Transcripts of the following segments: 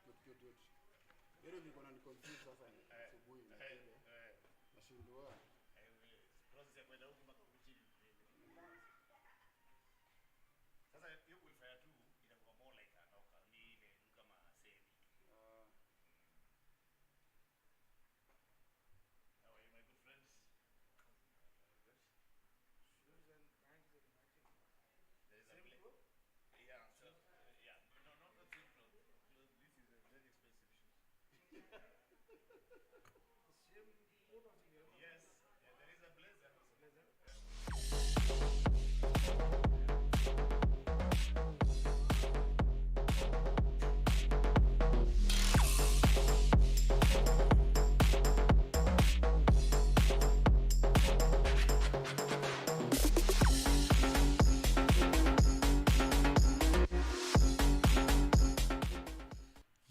Good. Ile niko na confuse sasa asubuhi na ile. Nashindwa. Process ya kwenda huko mpaka chini. Sasa hiyo kuifanya tu inakuwa more like anaoka ni ile kama semi. How are you, my good friends? Shoes and pants are matching. There is a play. Yeah, so yeah, no, not the same clothes. This is a very expensive shoes. Same coat also here. Yes, yeah, there is a blazer also.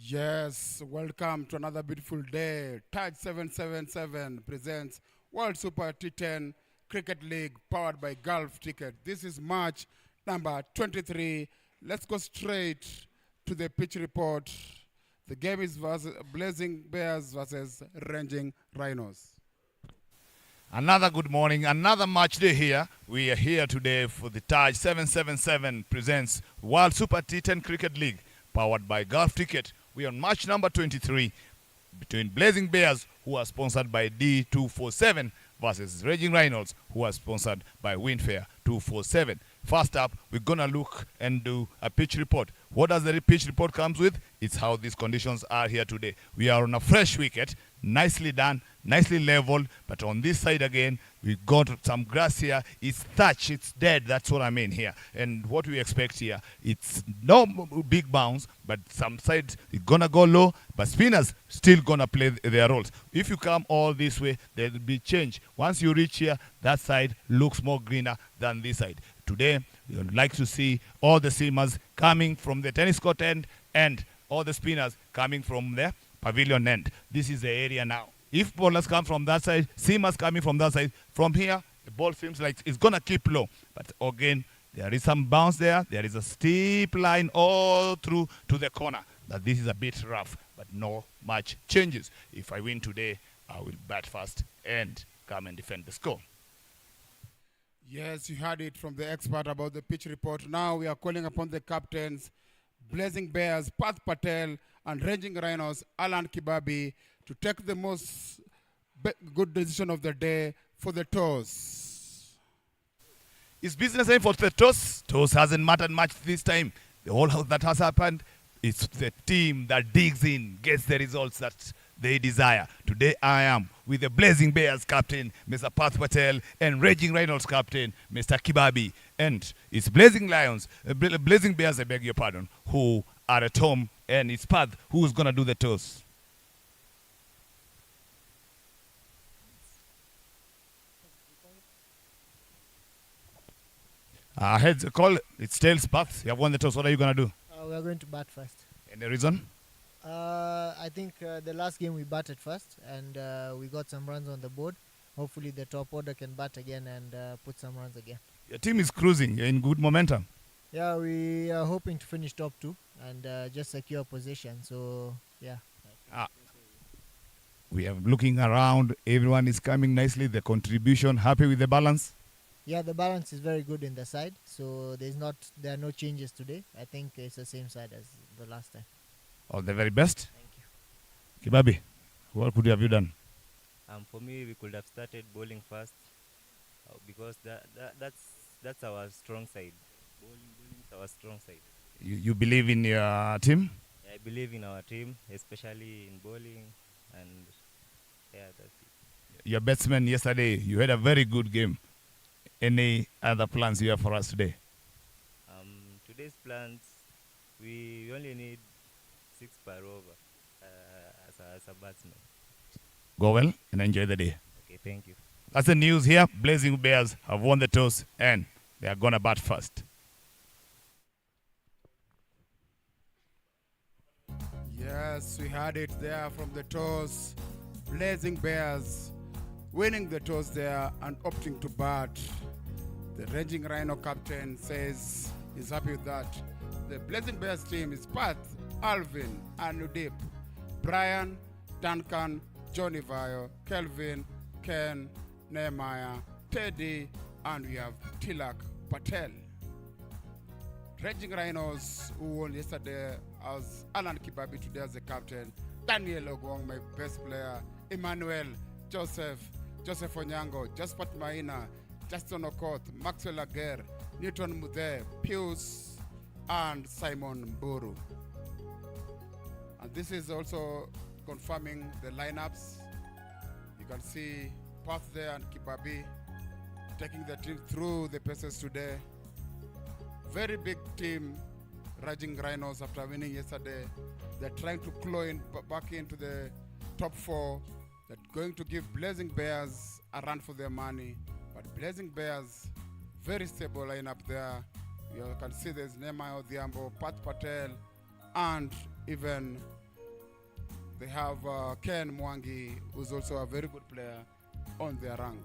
Yes, welcome to another beautiful day. Taj 777 presents World Super T10 Cricket League powered by Gulf Ticket. This is March number 23. Let's go straight to the pitch report. The game is Blazing Bears versus Ranging Rhinos. Another good morning, another match day here. We are here today for the Taj 777 presents World Super T10 Cricket League powered by Gulf Ticket. We are on match number 23 between Blazing Bears, who are sponsored by D247, versus Raging Rhinos, who are sponsored by Winfair 247. First up, we're going to look and do a pitch report. What does the pitch report comes with? It's how these conditions are here today. We are on a fresh wicket, nicely done, nicely leveled, but on this side again, we got some grass here. It's thatch, it's dead, that's what I mean here. And what we expect here, it's no big bounce, but some sides it's gonna go low, but spinners still gonna play their roles. If you come all this way, there will be change. Once you reach here, that side looks more greener than this side. Today, we would like to see all the seamers coming from the tennis court end and all the spinners coming from the pavilion end. This is the area now. If bowlers come from that side, seamers coming from that side, from here, the ball seems like it's going to keep low. But again, there is some bounce there. There is a steep line all through to the corner. That this is a bit rough, but no much changes. If I win today, I will bat first and come and defend the score. Yes, you heard it from the expert about the pitch report. Now we are calling upon the captains, Blazing Bears, Path Patel, and Ranging Rhinos, Alan Kibabi, to take the most good decision of the day for the toss. Is business time for the toss? Toss hasn't mattered much this time. The whole that has happened is the team that digs in, gets the results that they desire. Today I am with the Blazing Bears captain, Mr. Path Patel, and Raging Rhinos captain, Mr. Kibabi. And it's Blazing Bears, I beg your pardon, who are at home, and it's Path who's going to do the toss. Heads the call. It's tails, Path. You have won the toss. What are you going to do? We are going to bat first. Any reason? I think the last game we batted first and we got some runs on the board. Hopefully the top order can bat again and put some runs again. Your team is cruising. You're in good momentum. Yeah, we are hoping to finish top 2 and just secure position. So, yeah. We are looking around. Everyone is coming nicely. The contribution, happy with the balance? Yeah, the balance is very good in the side. So there are no changes today. I think it's the same side as the last time. All the very best. Thank you. Kibabi, what could you have done? For me, we could have started bowling first because that's our strong side. Bowling is our strong side. You believe in your team? I believe in our team, especially in bowling, and yeah, that's it. Your batsman yesterday, you had a very good game. Any other plans you have for us today? Today's plans, we only need 6 per over as a batsman. Go well and enjoy the day. Okay, thank you. That's the news here. Blazing Bears have won the toss and they are going to bat first. Yes, we had it there from the toss. Blazing Bears winning the toss there and opting to bat. The Raging Rhino captain says he's happy with that. The Blazing Bears team is Path Alvin, Anudip, Brian, Duncan, Johnny Vayo, Kelvin, Ken, Nehemiah, Teddy, and we have Tilak Patel. Raging Rhinos, who won yesterday, as Alan Kibabi today as the captain, Daniel Ogwong, my best player, Emmanuel, Joseph Onyango, Jaspat Maina, Justin Okoth, Maxwell Aguer, Newton Mude, Pius, and Simon Mburu. And this is also confirming the lineups. You can see Path there and Kibabi taking the team through the paces today. Very big team, Raging Rhinos, after winning yesterday. They're trying to claw in back into the top 4. They're going to give Blazing Bears a run for their money. But Blazing Bears, very stable lineup there. You can see there's Nehemiah Odhiambo, Pat Patel, and even they have Ken Mwangi, who's also a very good player on their rank.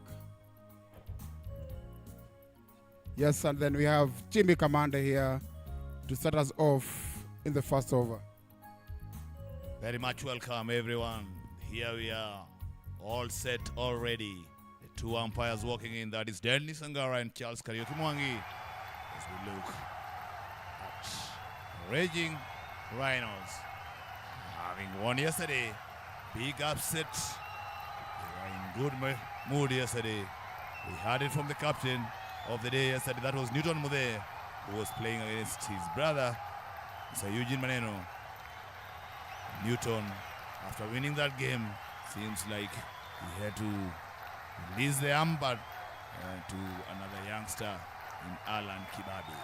Yes, and then we have Jimmy Commander here to start us off in the first over. Very much welcome, everyone. Here we are, all set already. The two umpires walking in, that is Dennis Angara and Charles Karaoke Mwangi. As we look at Raging Rhinos, having won yesterday, big upset. They were in good mood yesterday. We heard it from the captain of the day yesterday. That was Newton Mude, who was playing against his brother, Mr. Eugene Maneno. Newton, after winning that game, seems like he had to release the armband to another youngster in Alan Kibabi.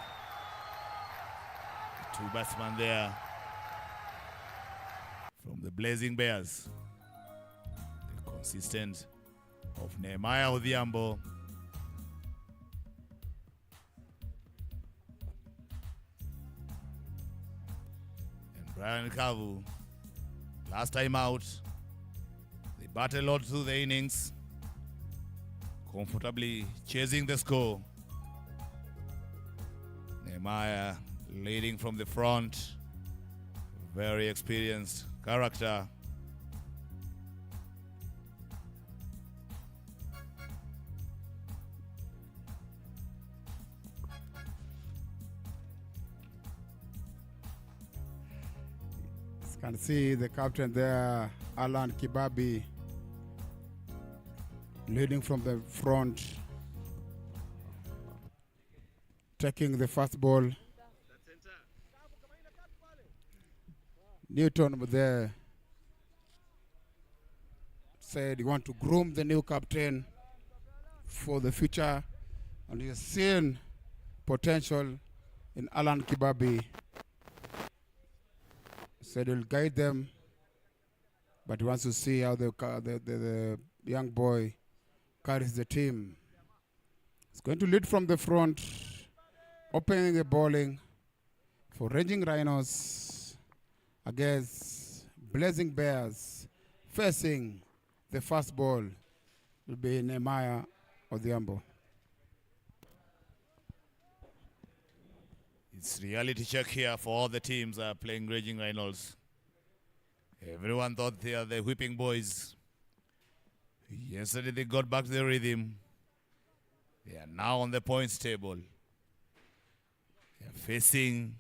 The two batsmen there from the Blazing Bears. The consistent of Nehemiah Odhiambo and Brian Kavu. Last time out, they battled a lot through the innings, comfortably chasing the score. Nehemiah leading from the front, very experienced character. You can see the captain there, Alan Kibabi, leading from the front, taking the first ball. Newton there said he want to groom the new captain for the future, and he's seen potential in Alan Kibabi. Said he'll guide them, but he wants to see how the young boy carries the team. He's going to lead from the front, opening the bowling for Raging Rhinos against Blazing Bears. Facing the first ball will be Nehemiah Odhiambo. It's reality check here for all the teams that are playing Raging Rhinos. Everyone thought they are the whipping boys. Yesterday they got back to the rhythm. They are now on the points table. They are facing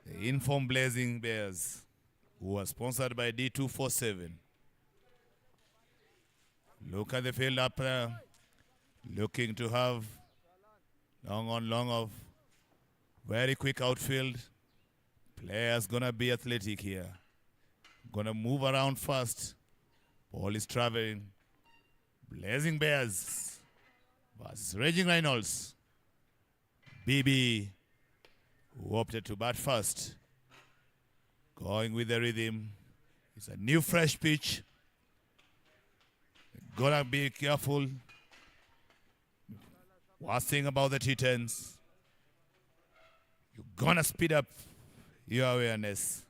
the Inform Blazing Bears, who are sponsored by D247. Look at the field up there. Looking to have long on, long off. Very quick outfield. Players gonna be athletic here. Gonna move around fast. Ball is traveling. Blazing Bears versus Raging Rhinos. BB, who opted to bat first. Going with the rhythm. It's a new fresh pitch. Gonna be careful. Worst thing about the T10s, you're gonna speed up your awareness.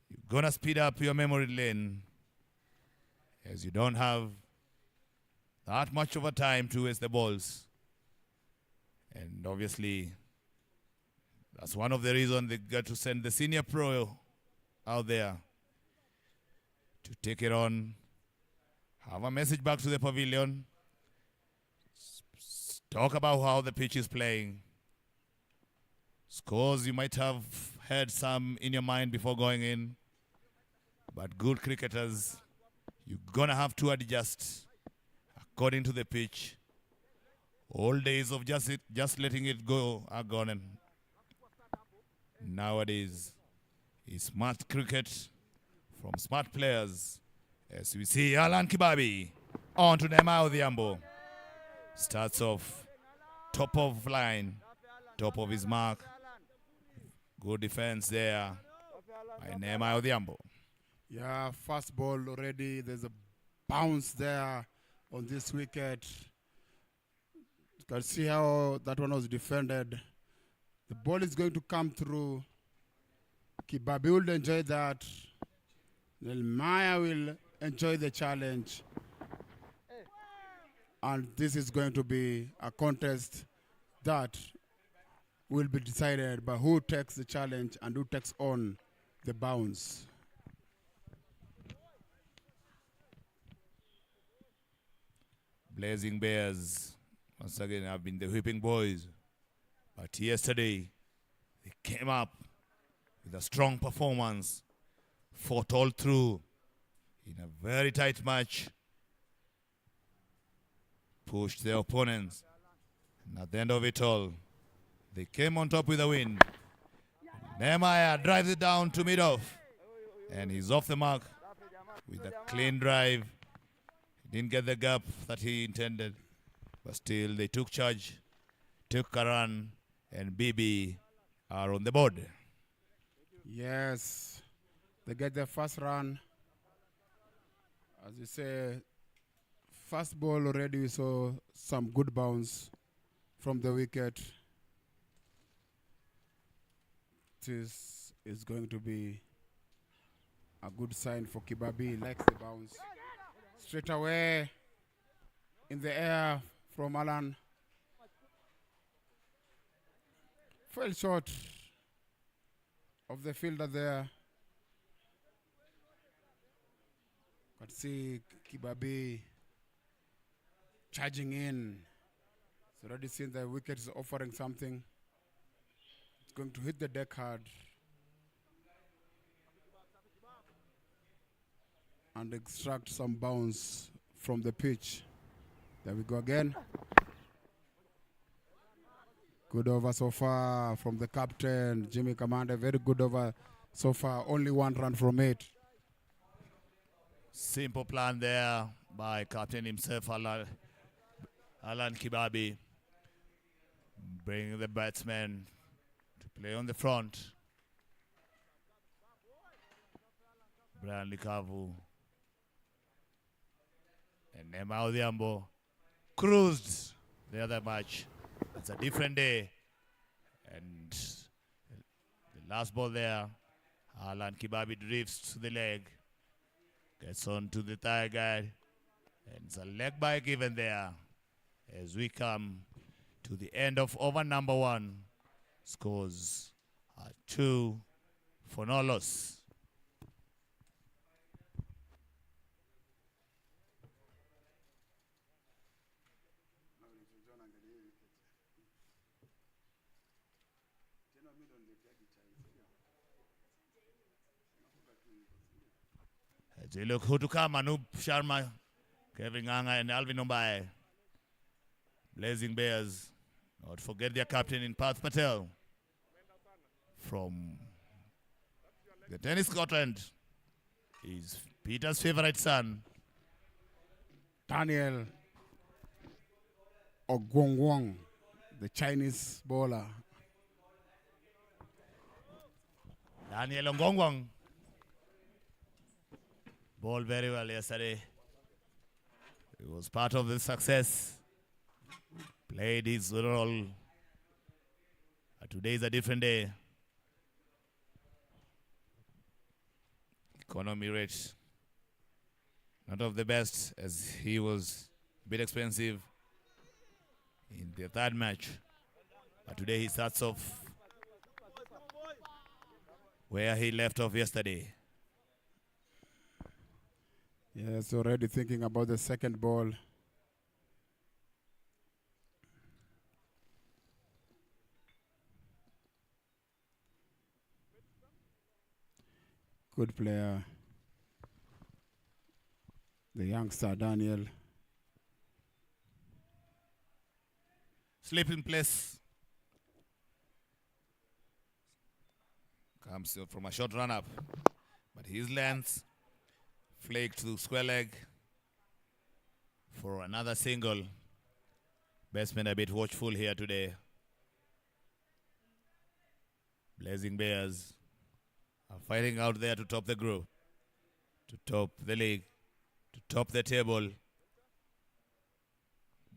You're gonna speed up your memory lane, as you don't have that much of a time to waste the balls. And obviously, That's one of the reasons they got to send the senior pro out there to take it on, have a message back to the pavilion, talk about how the pitch is playing. Scores, you might have had some in your mind before going in, but good cricketers, you're going to have to adjust according to the pitch. Old days of just letting it go are gone. And nowadays, it's smart cricket from smart players. As we see Alan Kibabi on to Nema Odhiambo. Starts off top of line, top of his mark. Good defense there by Nema Odhiambo. Yeah, fast ball already. There's a bounce there on this wicket. You can see how that one was defended. The ball is going to come through. Kibabi will enjoy that. Maya will enjoy the challenge. And this is going to be a contest that will be decided by who takes the challenge and who takes on the bounce. Blazing Bears, once again, have been the whipping boys. But yesterday, they came up with a strong performance, fought all through in a very tight match, pushed their opponents, and at the end of it all, they came on top with a win. Nehemiah drives it down to mid-off, and he's off the mark with a clean drive. He didn't get the gap that he intended, but still they took charge, took a run, and BB are on the board. Yes, they get their first run. As you say, first ball already we saw some good bounce from the wicket. This is going to be a good sign for Kibabi. He likes the bounce. Straight away in the air from Alan. Fell short of the fielder there. Can see Kibabi charging in. It's already seen the wicket is offering something. It's going to hit the deck hard and extract some bounce from the pitch. There we go again. Good over so far from the captain, Jimmy Commander. Very good over so far. Only one run from it. Simple plan there by captain himself, Alan Kibabi. Bringing the batsmen to play on the front. Brian Likavu and Nema Odhiambo cruised the other match. It's a different day. And the last ball there, Alan Kibabi drifts to the leg. Gets on to the thigh guide. And it's a leg by given there. As we come to the end of over number one. Scores are 2 for no loss. As they look who to come, Anup Sharma, Kevin Anga and Alvin Ombaye. Blazing Bears, not forget their captain in Path Patel from the tennis Scotland. Is Peter's favorite son, Daniel Ogwongwong, the Chinese bowler. Daniel Ongongwong. Bowled very well yesterday. He was part of the success. Played his role. Today is a different day. Economy rate, not of the best, as he was a bit expensive in the third match. But today he starts off where he left off yesterday. Yes, already thinking about the second ball. Good player. The youngster, Daniel. Sleeping place. Comes from a short run-up. But his length flaked to square leg for another single. Batsmen a bit watchful here today. Blazing Bears are fighting out there to top the group, to top the league, to top the table.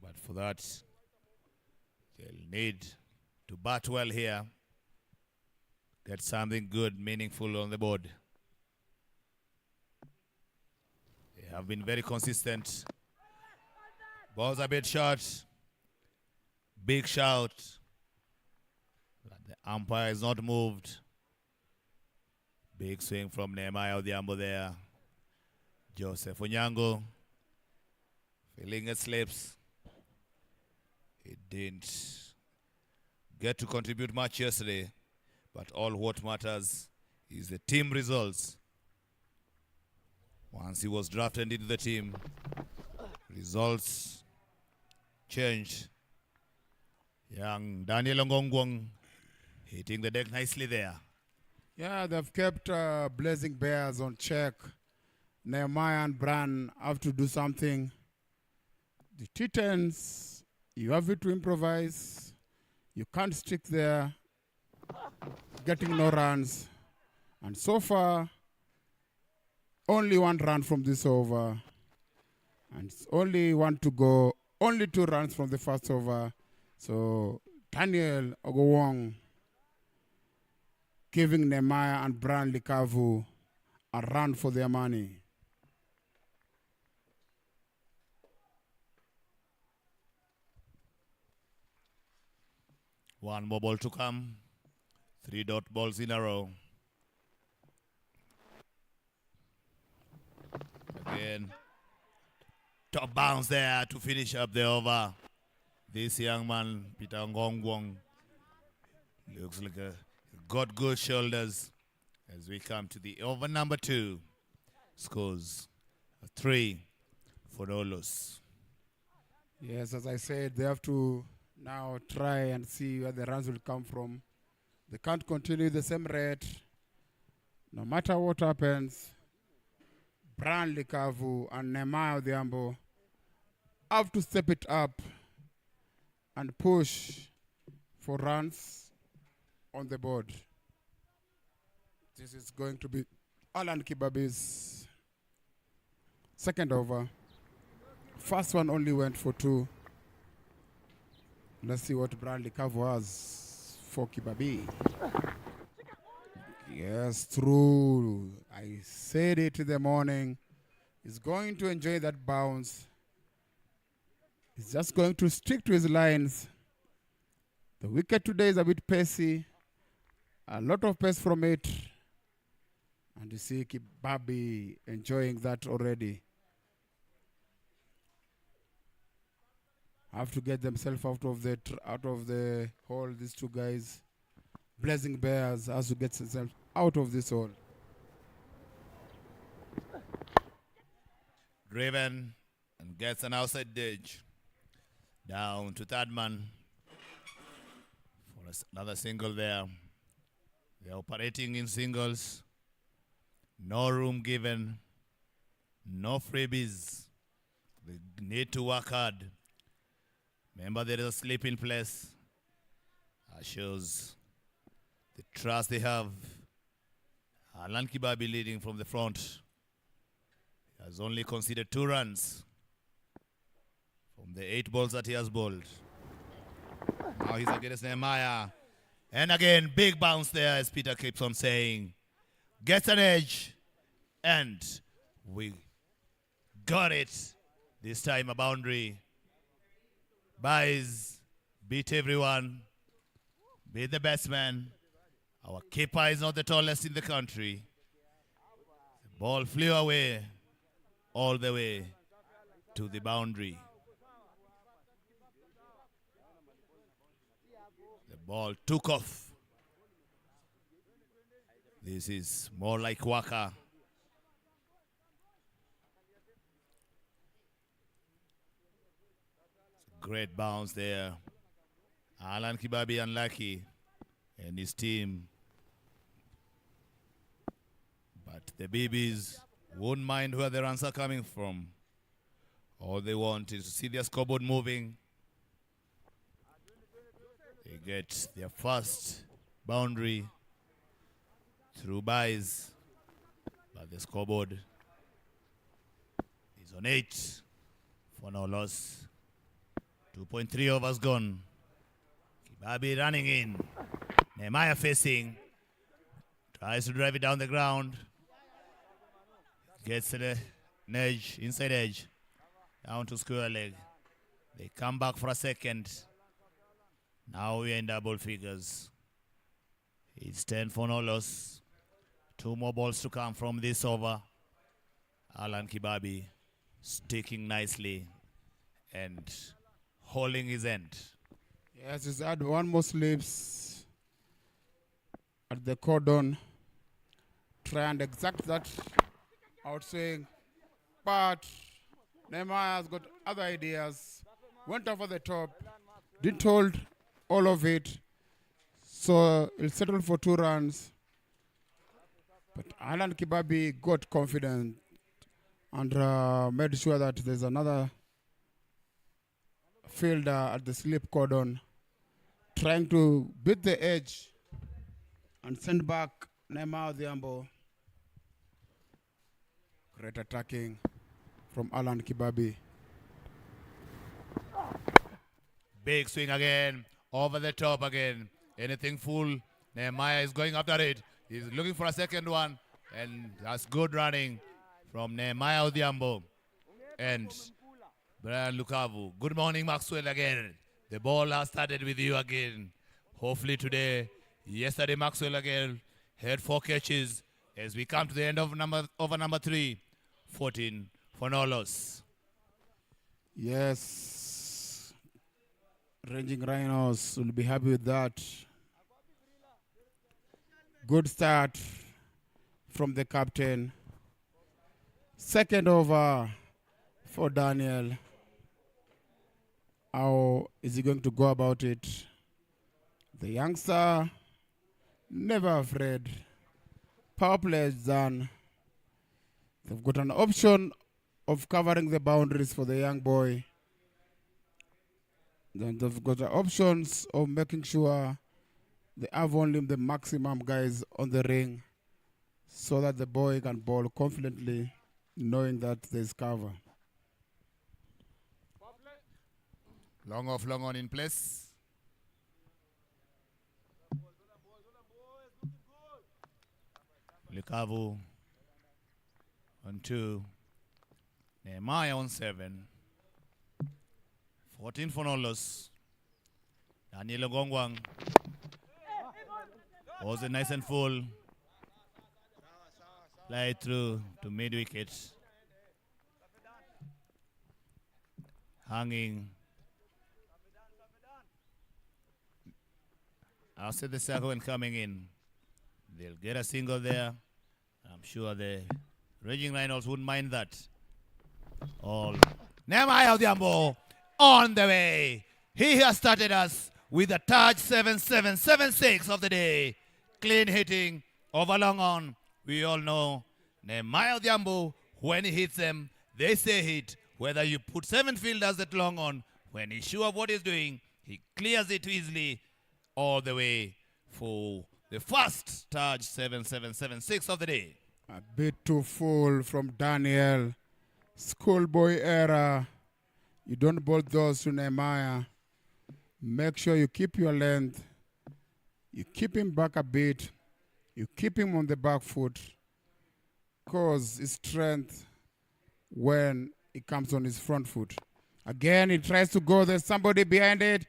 But for that, they'll need to bat well here. Get something good, meaningful on the board. They have been very consistent. Balls a bit short. Big shout. But the umpire is not moved. Big swing from Nehemiah Odhiambo there. Joseph Onyango feeling it slips. He didn't get to contribute much yesterday, but all what matters is the team results. Once he was drafted into the team, results changed. Young Daniel Ngongwong hitting the deck nicely there. Yeah, they've kept Blazing Bears on check. Nehemiah and Bran have to do something. The Titans, you have it to improvise. You can't stick there, getting no runs. And so far, only 1 run from this over. And it's only 1 to go. Only 2 runs from the first over. So Daniel Ogowong giving Nehemiah and Bran Likavu a run for their money. One more ball to come. 3 dot balls in a row. Again, top bounce there to finish up the over. This young man, Peter Ngongwong, looks like got good shoulders as we come to the over number 2. Scores 3 for Nolos. Yes, as I said, they have to now try and see where the runs will come from. They can't continue the same rate. No matter what happens, Bran Likavu and Nehemiah Odhiambo have to step it up and push for runs on the board. This is going to be Alan Kibabi's second over. First one only went for 2. Let's see what Bradley Cavo has for Kibabi. Yes, true. I said it in the morning. He's going to enjoy that bounce. He's just going to stick to his lines. The wicket today is a bit pacey. A lot of pace from it. And you see Kibabi enjoying that already. Have to get themselves out of the hole. These 2 guys, Blazing Bears, has to get themselves out of this hole. Driven and gets an outside edge. Down to third man for another single there. They're operating in singles. No room given. No freebies. They need to work hard. Remember, there is a sleep in place. That shows the trust they have. Alan Kibabi leading from the front. He has only conceded 2 runs from the 8 balls that he has bowled. Now he's against Nehemiah. And again, big bounce there, as Peter keeps on saying. Gets an edge. And we got it. This time a boundary. Buys, beat everyone, beat the batsman, Our keeper is not the tallest in the country. The ball flew away all the way to the boundary. The ball took off. This is more like Waka. Great bounce there. Alan Kibabi unlucky and his team. But the BBs won't mind where the runs are coming from. All they want is to see their scoreboard moving. They get their first boundary through buys. But the scoreboard is on 8 for no loss. 2.3 overs gone. Kibabi running in. Nehemiah facing. Tries to drive it down the ground. Gets to the edge, inside edge. Down to square leg. They come back for a second. Now we're in double figures. It's 10 for no loss. 2 more balls to come from this over. Alan Kibabi sticking nicely and holding his end. Yes, he's had one more slips at the cordon. Try and exact that outswing. But Nehemiah has got other ideas. Went over the top. Didn't hold all of it. So he'll settle for 2 runs. But Alan Kibabi got confident and made sure that there's another fielder at the slip cordon trying to beat the edge and send back Nehemiah Odhiambo. Great attacking from Alan Kibabi. Big swing again. Over the top again. Anything full. Nehemiah is going after it. He's looking for a second one. And that's good running from Nehemiah Odhiambo and Brian Lukavu. Good morning, Maxwell, again. The ball has started with you again. Hopefully today. Yesterday, Maxwell again had 4 catches as we come to the end of over number 3. 14 for no loss. Yes. Ranging Rhinos will be happy with that. Good start from the captain. Second over for Daniel. How is he going to go about it? The youngster, never afraid. Power play is done. They've got an option of covering the boundaries for the young boy. Then they've got the options of making sure they have only the maximum guys on the ring so that the boy can bowl confidently knowing that there's cover. Long off, long on in place. Lukavu on 2. Nehemiah on 7. 14 for no loss. Daniel Ogongwang was it nice and full. Play through to mid wicket. Hanging. After the circle coming in, they'll get a single there. I'm sure the Raging Rhinos wouldn't mind that. All Nehemiah Odhiambo on the way. He has started us with a Taj 7776 of the day. Clean hitting over long on. We all know Nehemiah Odhiambo, when he hits them, they say hit. Whether you put 7 fielders at long on, when he's sure of what he's doing, he clears it easily all the way for the first Taj 7776 of the day. A bit too full from Daniel. Schoolboy error. You don't bowl those to Nehemiah. Make sure you keep your length. You keep him back a bit. You keep him on the back foot. Cause his strength when he comes on his front foot. Again, he tries to go. There's somebody behind it.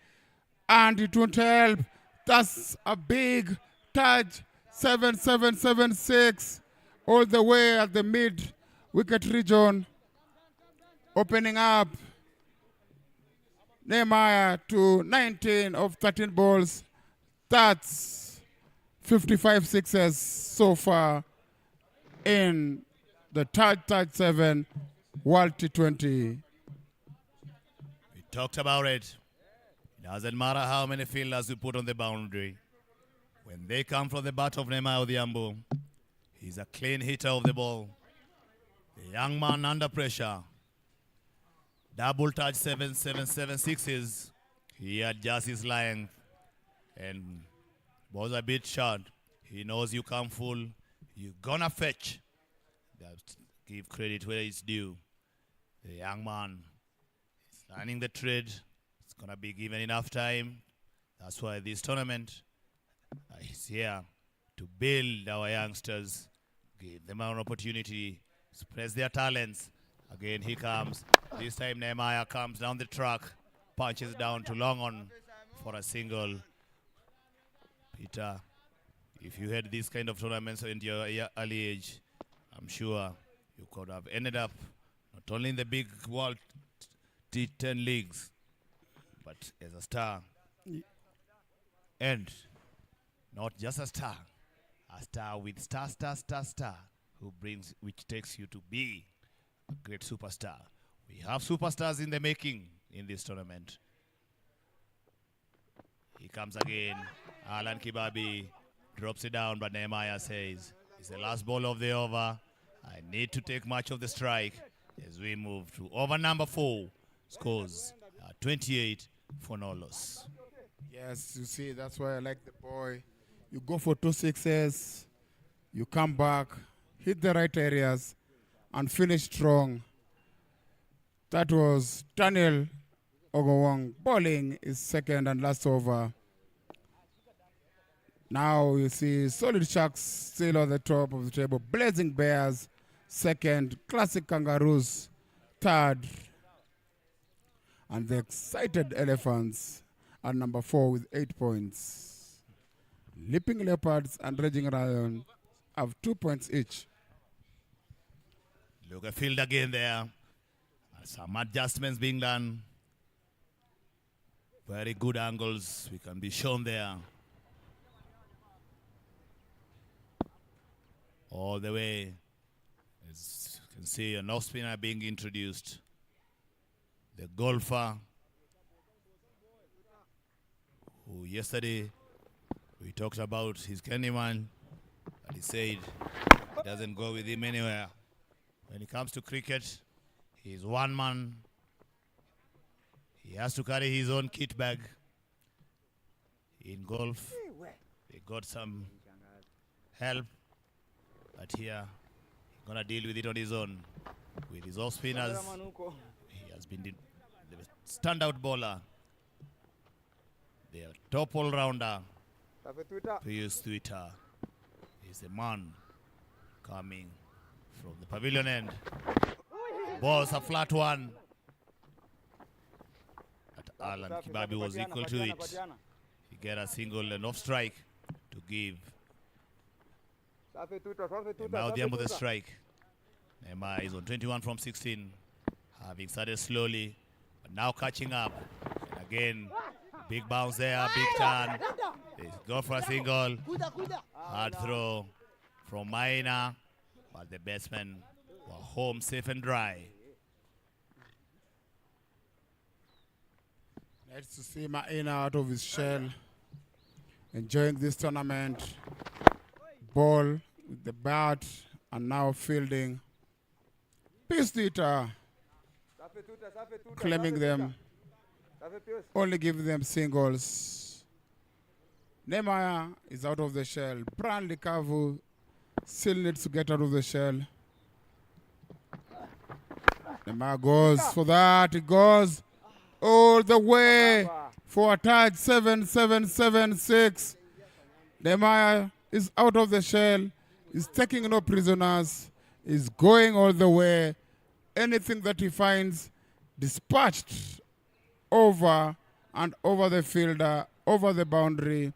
And it won't help. That's a big Taj 7776 all the way at the mid wicket region, opening up Nehemiah to 19 of 13 balls. That's 55 sixes so far in the Taj 7 World T20. We talked about it. Doesn't matter how many fielders you put on the boundary. When they come from the bat of Nehemiah Odhiambo, he's a clean hitter of the ball. The young man under pressure. Double touch 7-7-7-6s. He adjusts his length and was a bit short. He knows you come full. You're gonna fetch. Give credit where it's due. The young man is learning the trade. It's gonna be given enough time. That's why this tournament is here to build our youngsters, give them an opportunity, express their talents. Again, he comes. This time Nehemiah comes down the track, punches down to long on for a single. Peter, if you had this kind of tournaments in your early age, I'm sure you could have ended up not only in the big World T10 leagues, but as a star. And not just a star with star, which takes you to be a great superstar. We have superstars in the making in this tournament. He comes again. Alan Kibabi drops it down, but Nehemiah says, it's the last ball of the over. I need to take much of the strike as we move to over number 4. Scores 28 for no loss. Yes, you see, that's why I like the boy. You go for 2 sixes, you come back, hit the right areas, and finish strong. That was Daniel Ogowong bowling his second and last over. Now you see Solid Sharks still on the top of the table. Blazing Bears second, Classic Kangaroos third, and the Excited Elephants at number 4 with 8 points. Leaping Leopards and Raging Lion have 2 points each. Look at field again there. Some adjustments being done. Very good angles we can be shown there. All the way. As you can see, an off spinner being introduced. The golfer, who yesterday we talked about his Kennyman, but he said it doesn't go with him anywhere. When it comes to cricket, he's one man. He has to carry his own kit bag. In golf, they got some help, but here he's gonna deal with it on his own. With his off spinners, he has been the standout bowler. The top all-rounder, Pius Twitter, is the man coming from the pavilion end. Ball's a flat one. But Alan Kibabi was equal to it. He get a single and off strike to give Nehemiah Odhiambo the strike. Nehemiah is on 21 from 16, having started slowly, but now catching up. And again, big bounce there, big turn. They go for a single. Hard throw from Maina, but the batsmen were home safe and dry. Nice to see Maina out of his shell, enjoying this tournament. Ball with the bat and now fielding. Peace Twitter claiming them, only giving them singles. Nehemiah is out of the shell. Branley Kavu still needs to get out of the shell. Nehemiah goes for that. He goes all the way for a Taj 7-7-7-6. Nehemiah is out of the shell. He's taking no prisoners. He's going all the way. Anything that he finds dispatched over and over the fielder, over the boundary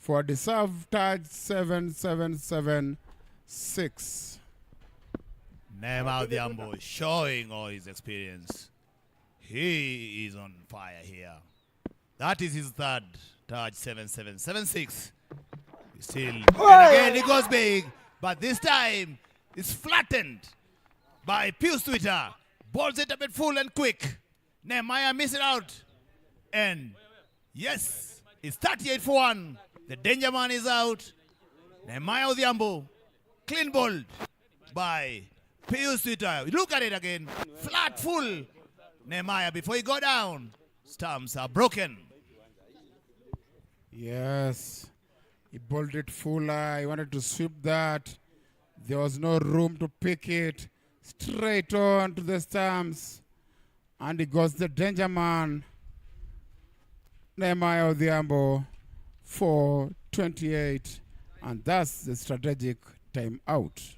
for the serve touch 7776. Neymar Diambo showing all his experience. He is on fire here. That is his third touch 7776. Still, and again he goes big, but this time it's flattened by Pius Twitter. Balls it a bit full and quick. Nehemiah missing out. And yes, it's 38 for 1. The danger man is out. Nehemiah Odhiambo, clean ball by Pius Twitter. Look at it again. Flat full. Nehemiah, before he go down, stumps are broken. Yes. He bowled it fuller. He wanted to sweep that. There was no room to pick it. Straight on to the stumps. And he goes the danger man. Nehemiah Odhiambo for 28. And that's the strategic timeout.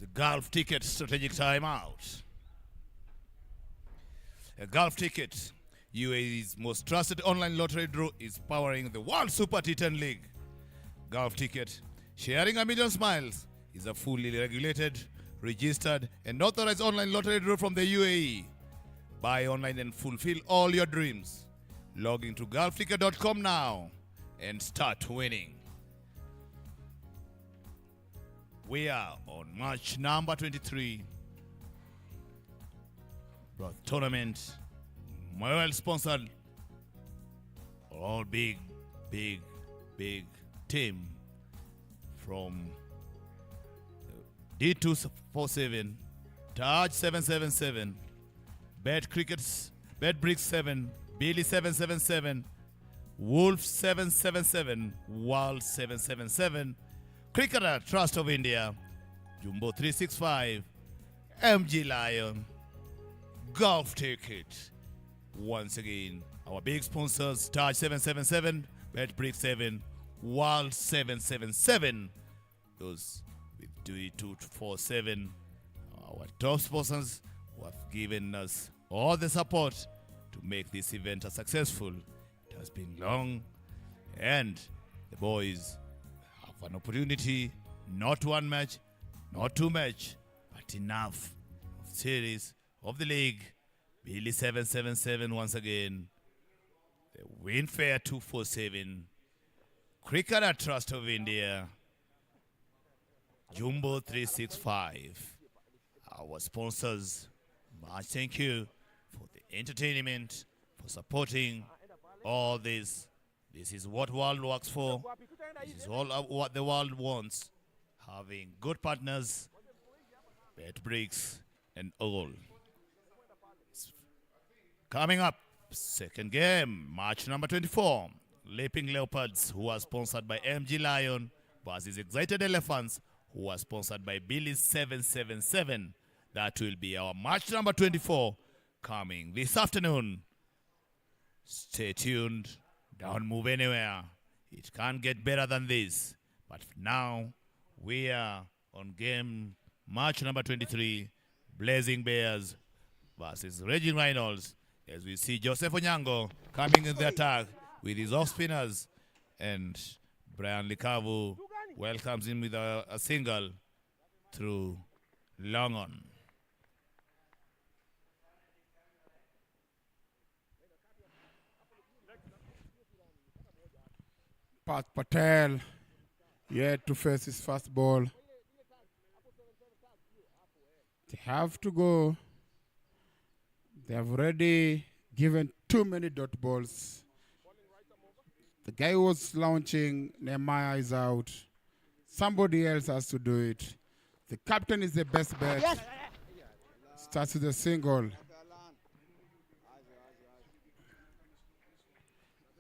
The Golf Ticket strategic timeout. A Golf Ticket, UAE's most trusted online lottery draw, is powering the World Super T10 League. Golf Ticket, sharing a million smiles, is a fully regulated, registered, and authorized online lottery draw from the UAE. Buy online and fulfill all your dreams. Log into golfticket.com now and start winning. We are on match number 23. The tournament, well sponsored. All big team from D247, Taj 777, Bet Crickets, Bet Bricks 7, Billy 777, Wolf 777, World 777, Cricketer Trust of India, Jumbo 365, MG Lion, Golf Ticket. Once again, our big sponsors, Taj 777, Bet Brick 7, World 777. Those with D247, our top sponsors who have given us all the support to make this event a successful. It has been long, and the boys have an opportunity, not one match, not two match, but enough of series of the league. Billy 777 once again. The Winfair 247. Cricketer Trust of India. Jumbo 365. Our sponsors, much thank you for the entertainment, for supporting all this. This is what world works for. This is all what the world wants. Having good partners, bet bricks, and all. Coming up, second game, match number 24. Leaping Leopards, who are sponsored by MG Lion, versus Excited Elephants, who are sponsored by Billy 777. That will be our match number 24 coming this afternoon. Stay tuned. Don't move anywhere. It can't get better than this. But now, we are on game match number 23. Blazing Bears versus Raging Rhinos. As we see Joseph Onyango coming in the attack with his off spinners, and Brian Likavu welcomes him with a single through long on. Pat Patel yet to face his first ball. They have to go. They have already given too many dot balls. The guy who was launching, Nehemiah, is out. Somebody else has to do it. The captain is the best bet. Yes. Starts with a single.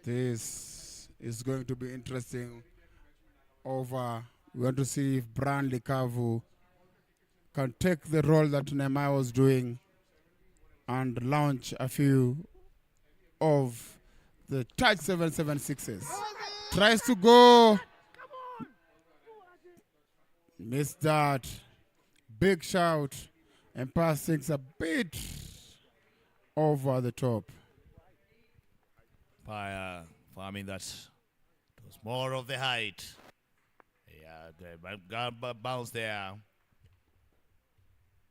This is going to be interesting. Over. We want to see if Brian Likavu can take the role that Nehemiah was doing and launch a few of the Touch 776s. Tries to go. Missed that. Big shout. And passing's a bit over the top. I mean that it It's more of the height. Yeah, the bounce there.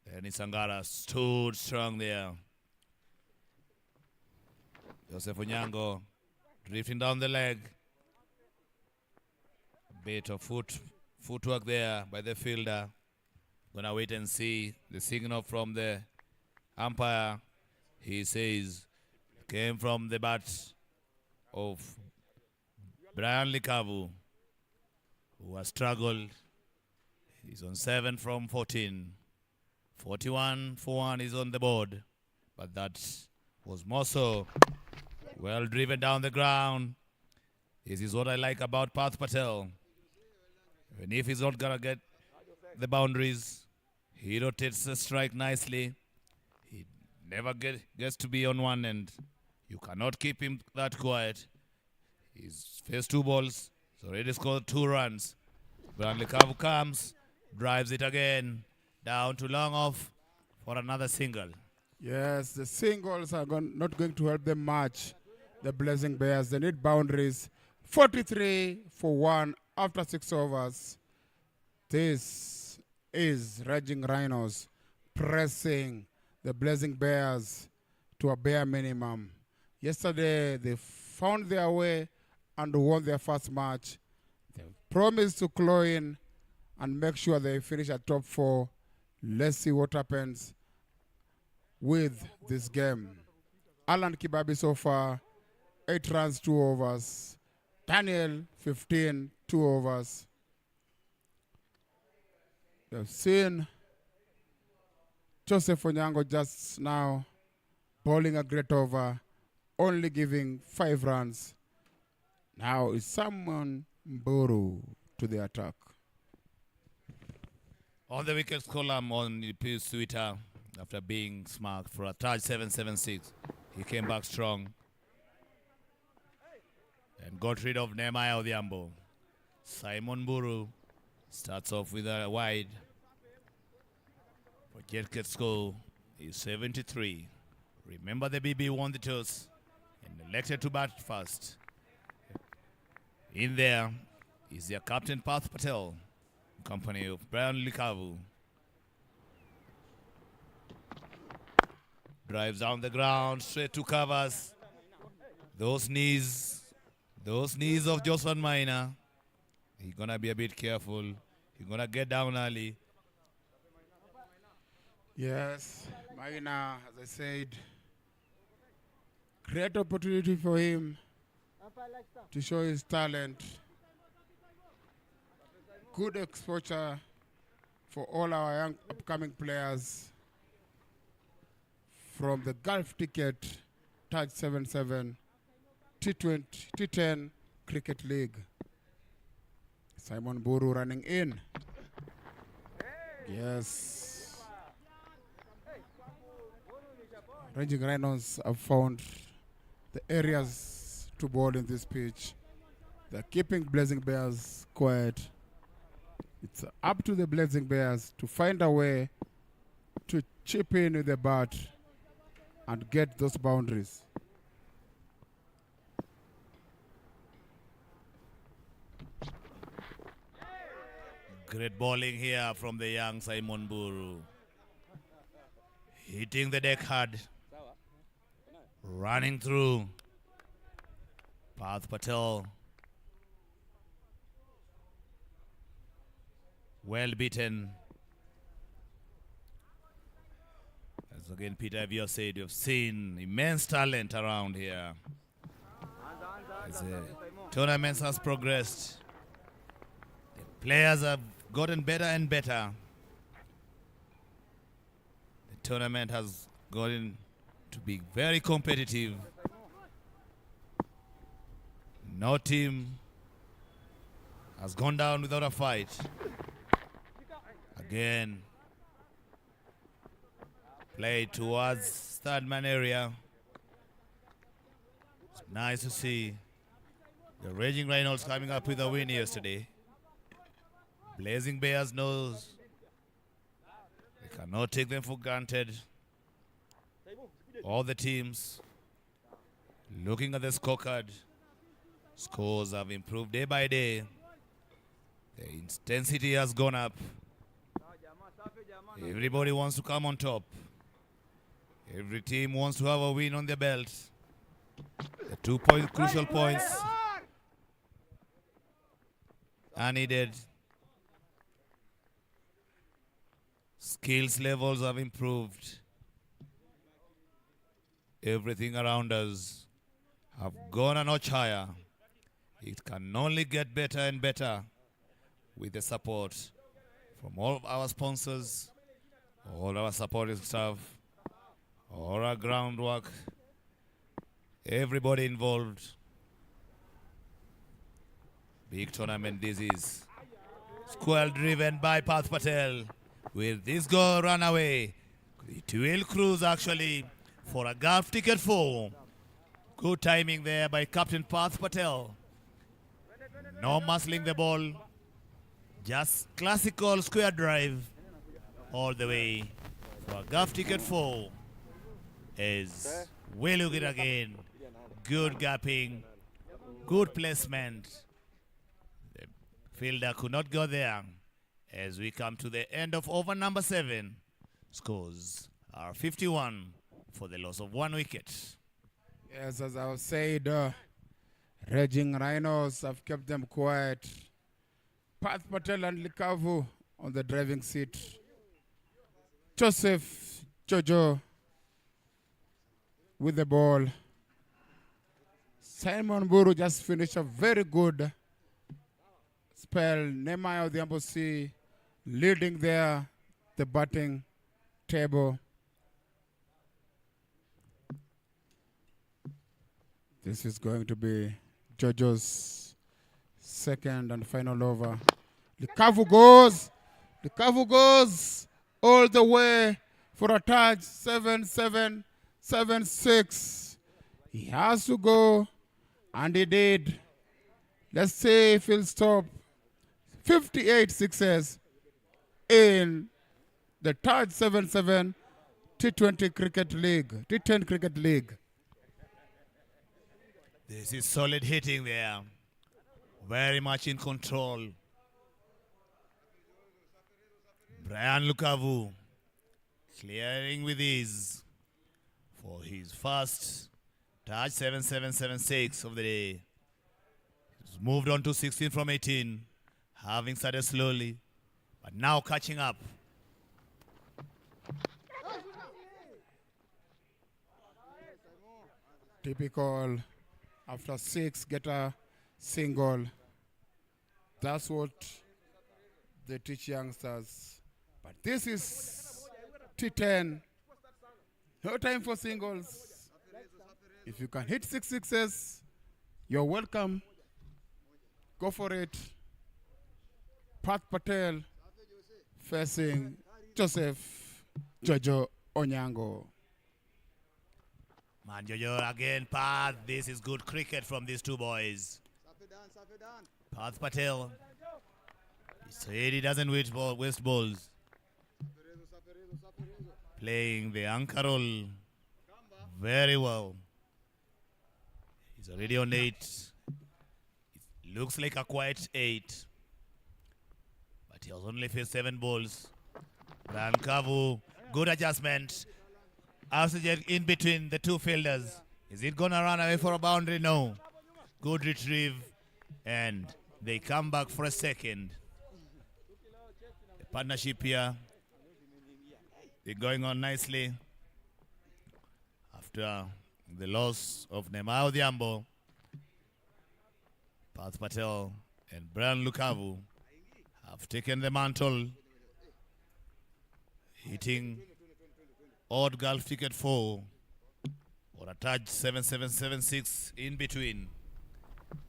Then Sangara stood strong there. Joseph Onyango drifting down the leg. A bit of footwork there by the fielder. Gonna wait and see the signal from the umpire. He says came from the bat of Brian Likavu, who has struggled. He's on 7 from 14. 41 for 1 is on the board. But that was more so well driven down the ground. This is what I like about Path Patel. Even if he's not going to get the boundaries, he rotates the strike nicely. He never gets to be on one end. You cannot keep him that quiet. He's faced 2 balls. He's already scored 2 runs. Bradley Kavu comes, drives it again, down to long off for another single. Yes, the singles are not going to help them much. The Blazing Bears, they need boundaries. 43 for 1 after 6 overs. This is Raging Rhinos pressing the Blazing Bears to a bare minimum. Yesterday, they found their way and won their first match. They promised to claw in and make sure they finish at top 4. Let's see what happens with this game. Alan Kibabi so far, 8 runs, 2 overs. Daniel, 15, 2 overs. You've seen Joseph Onyango just now bowling a great over, only giving 5 runs. Now it's Simon Mburu to the attack. On the wickets column on the Pius Twitter, after being smacked for a touch 776, he came back strong and got rid of Nehemiah Odhiambo. Simon Mburu starts off with a wide. For Jet score is 73. Remember the BB won the toss and elected to bat first. In there is their captain Path Patel, in company of Brian Likavu. Drives down the ground, straight to covers. Those knees of Jocelyn Minor. He's gonna be a bit careful. He's gonna get down early. Yes, Maina, as I said, great opportunity for him to show his talent. Good exposure for all our young upcoming players from the Gulf Ticket Touch 77 T20 T10 Cricket League. Simon Buru running in. Yes. Raging Rhinos have found the areas to bowl in this pitch. They're keeping Blazing Bears quiet. It's up to the Blazing Bears to find a way to chip in with the bat and get those boundaries. Great bowling here from the young Simon Buru. Hitting the deck hard. Running through. Path Patel. Well beaten. As again Peter Avio said, you've seen immense talent around here. As the tournament has progressed, the players have gotten better and better. The tournament has gotten to be very competitive. No team has gone down without a fight. Again, play towards third man area. It's nice to see the Raging Rhinos coming up with a win yesterday. Blazing Bears knows they cannot take them for granted. All the teams looking at the scorecard, Scores have improved day by day. The intensity has gone up. Everybody wants to come on top. Every team wants to have a win on their belt. The 2 crucial points are needed. Skills levels have improved. Everything around us have gone a notch higher. It can only get better and better with the support from all of our sponsors, all our supporting staff, all our groundwork, everybody involved. Big tournament this is. Square driven by Path Patel. Will this go run away? It will cruise actually for a golf ticket 4. Good timing there by Captain Path Patel. No muscling the ball. Just classical square drive all the way for a golf ticket 4. Is we look it again. Good gapping. Good placement. The fielder could not go there. As we come to the end of over number 7, scores are 51 for the loss of 1 wicket. Yes, as I said, raging Rhinos have kept them quiet. Path Patel and Likavu on the driving seat. Joseph Jojo with the ball. Simon Buru just finished a very good spell. Nehemiah of the Embassy leading there, the batting table. This is going to be Jojo's second and final over. The Kavu goes all the way for a touch. 7-7, 7-6. He has to go, and he did. Let's see if he'll stop. 58 sixes in the Taj 7-7 T20 Cricket League, T10 Cricket League. This is solid hitting there. Very much in control. Brian Lukavu clearing with ease for his first Taj 7-7-7-6 of the day. He's moved on to 16 from 18, having started slowly, but now catching up. Typical, after 6, get a single. That's what they teach youngsters. But this is T10. No time for singles. If you can hit 6 sixes, you're welcome. Go for it. Path Patel facing Joseph Jojo Onyango. Man, Jojo again, Path. This is good cricket from these two boys. Path Patel. He said he doesn't waste balls. Playing the anchor role very well. He's already on 8. It looks like a quiet 8. But he has only faced 7 balls. Brian Kavu, good adjustment. Oxygen in between the two fielders. Is it going to run away for a boundary? No. Good retrieve. And they come back for a second. The partnership here, they're going on nicely. After the loss of Nehemiah Odhiambo, Path Patel and Brian Lukavu have taken the mantle, hitting odd golf ticket 4 or a touch 7-7-7-6 in between.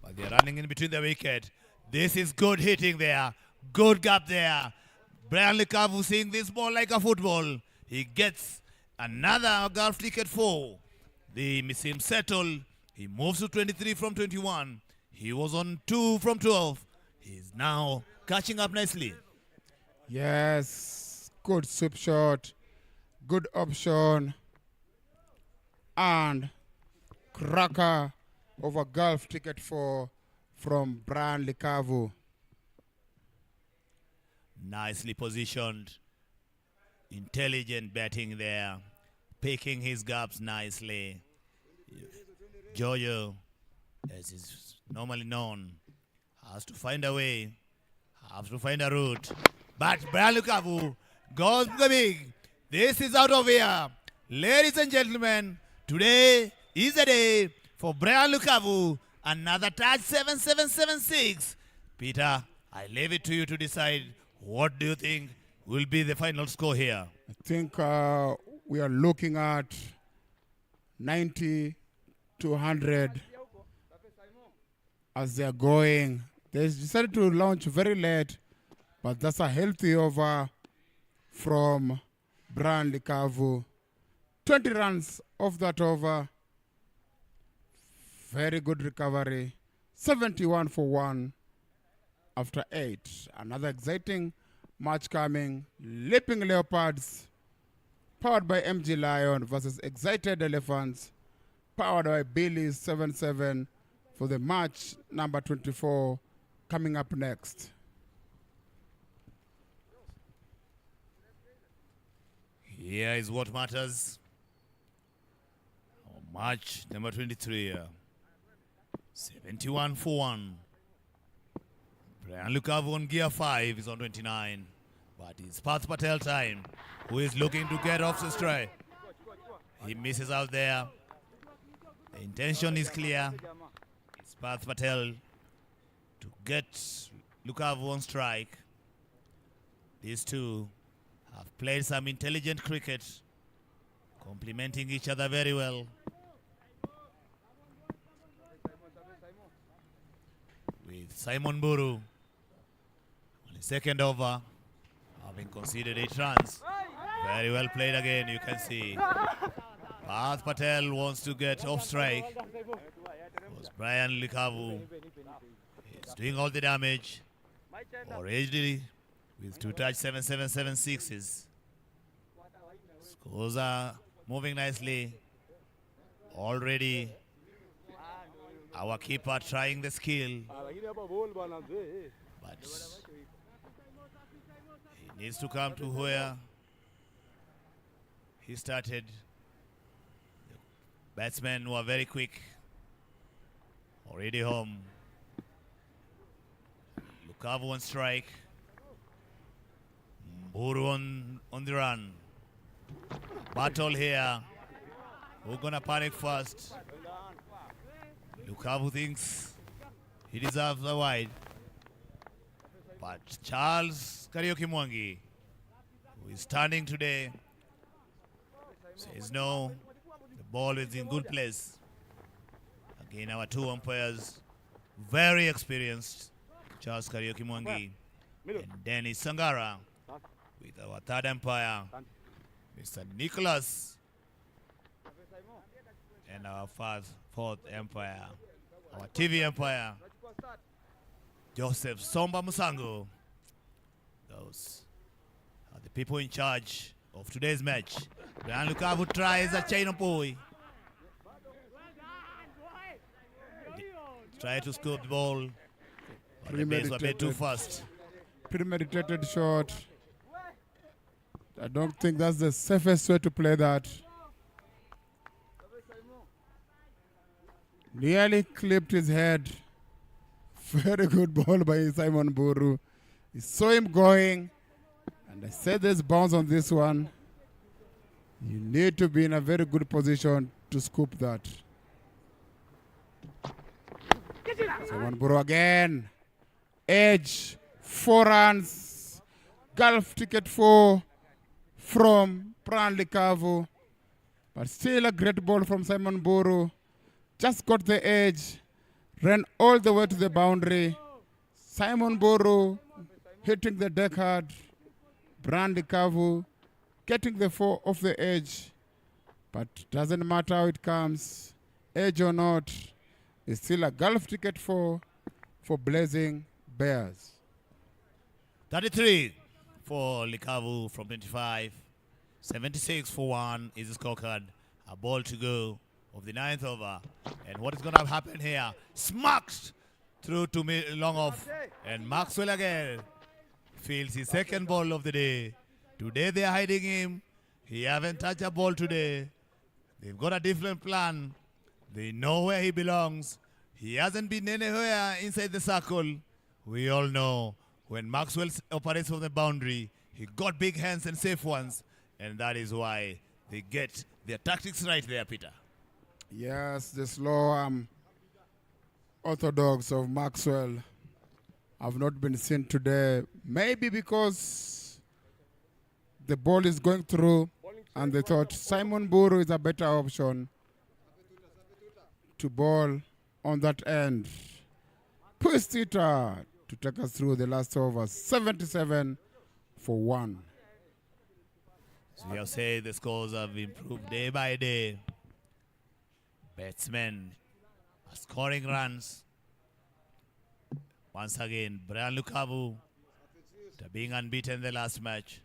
But they're running in between the wicket. This is good hitting there. Good gap there. Brian Lukavu seeing this ball like a football. He gets another golf ticket 4. They miss him settle. He moves to 23 from 21. He was on 2 from 12. He's now catching up nicely. Yes, good sweep shot, good option, and cracker over golf ticket 4 from Brian Likavu. Nicely positioned. Intelligent batting there. Picking his gaps nicely. Jojo, as is normally known, has to find a way. Has to find a route. But Brian Lukavu goes the big. This is out of here. Ladies and gentlemen, today is the day for Brian Lukavu. Another touch 7776. Peter, I leave it to you to decide what do you think will be the final score here. I think we are looking at 90 to 100 as they are going. They decided to launch very late, but that's a healthy over from Brian Likavu. 20 runs off that over. Very good recovery. 71 for 1 after 8. Another exciting match coming. Leaping Leopards, powered by MG Lion versus Excited Elephants, powered by Billy's 77 for the match number 24 coming up next. Here is what matters. Match number 23. 71 for 1. Brian Lukavu on gear 5 is on 29. But it's Parth Patel time, who is looking to get off the strike. He misses out there. The intention is clear. It's Parth Patel to get Lukavu on strike. These two have played some intelligent cricket, complementing each other very well. With Simon Buru on the second over, having conceded 8 runs. Very well played again, you can see. Parth Patel wants to get off strike. Because Brian Likavu is doing all the damage. Already with 2 touch 7776s. Scores are moving nicely. Already our keeper trying the skill. But he needs to come to where he started. The batsmen were very quick. Already home. Lukavu on strike. Buru on the run. Battle here. Who's gonna panic first? Lukavu thinks he deserves a wide. But Charles Karaoke Mwangi, who is standing today, says no, the ball is in good place. Again, our 2 umpires, very experienced, Charles Karaoke Mwangi and Dennis Sangara, with our 3rd umpire, Mr. Nicholas, and our 4th umpire, our TV umpire, Joseph Somba Musango. Those are the people in charge of today's match. Brian Lukavu tries a chain of boy. Try to scoop the ball, but the base were a bit too fast. Premeditated shot. I don't think that's the safest way to play that. Nearly clipped his head. Very good ball by Simon Buru. He saw him going, and I said there's bounce on this one. You need to be in a very good position to scoop that. Simon Buru again. Edge, 4 runs. Golf ticket 4 from Brian Likavu. But still a great ball from Simon Buru. Just got the edge. Ran all the way to the boundary. Simon Buru hitting the deck hard. Brian Likavu getting the 4 off the edge. But doesn't matter how it comes. Edge or not. It's still a golf ticket for Blazing Bears. 33 for Likavu from 25. 76 for 1 is the scorecard. A ball to go of the 9th over. And what is going to happen here? Smacked Through to me, long off. And Maxwell again fields his second ball of the day. Today they are hiding him. He haven't touched a ball today. They've got a different plan. They know where he belongs. He hasn't been anywhere inside the circle. We all know when Maxwell operates from the boundary, he got big hands and safe ones. And that is why they get their tactics right there, Peter. Yes, the slow orthodox of Maxwell have not been seen today. Maybe because the ball is going through and they thought Simon Buru is a better option to ball on that end. Puistita to take us through the last over, 77 for 1. So we have said the scores have improved day by day. Batsmen are scoring runs. Once again, Brian Lukavu, after being unbeaten the last match,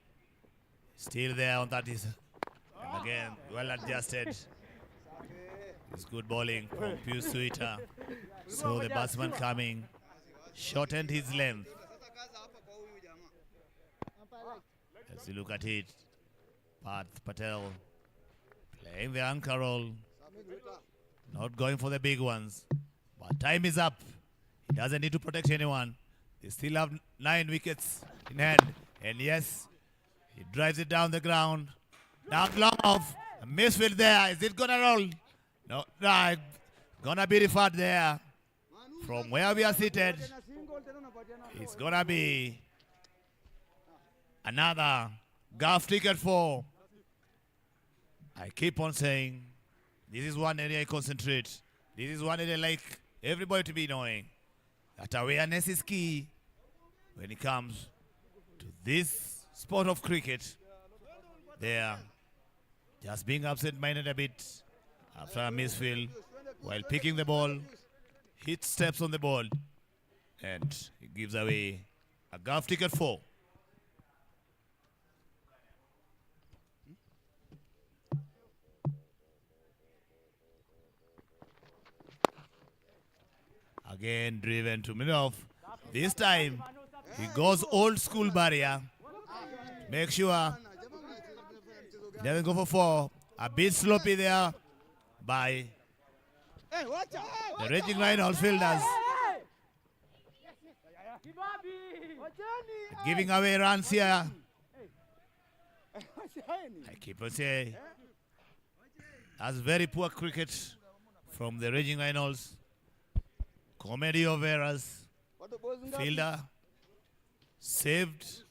still there on that is, and again, well adjusted. It's good bowling from Pius Suita. So the batsman coming, shortened his length. As you look at it, Parth Patel playing the anchor role, not going for the big ones. But time is up. He doesn't need to protect anyone. They still have 9 wickets in hand. And yes, he drives it down the ground. Down long off. A misfield there. Is it going to roll? No, no. Going to be referred there. From where we are seated, it's going to be another golf ticket for. I keep on saying, this is one area I concentrate. This is one area I like everybody to be knowing. That awareness is key when it comes to this sport of cricket. They are just being absent-minded a bit after a misfield while picking the ball, hit steps on the ball, and it gives away a golf ticket 4. Again driven to mid off. This time he goes old school barrier. Make sure he doesn't go for 4. A bit sloppy there by the raging Rhinos fielders. Giving away runs here. I keep on saying that's very poor cricket from the raging Rhinos. Comedy of errors. Fielder saved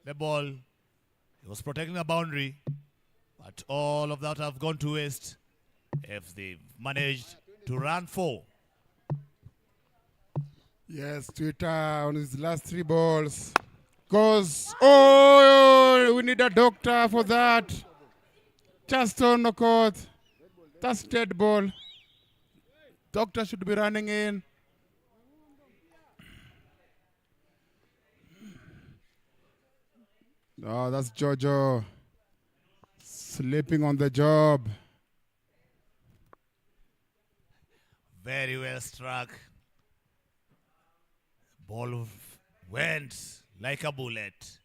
the ball. He was protecting the boundary. But all of that have gone to waste if they've managed to run 4. Yes, Twitter on his last 3 balls goes. Oh, we need a doctor for that. Just on the court. That's dead ball. Doctor should be running in. Oh, that's Jojo. Sleeping on the job. Very well struck. Ball went like a bullet.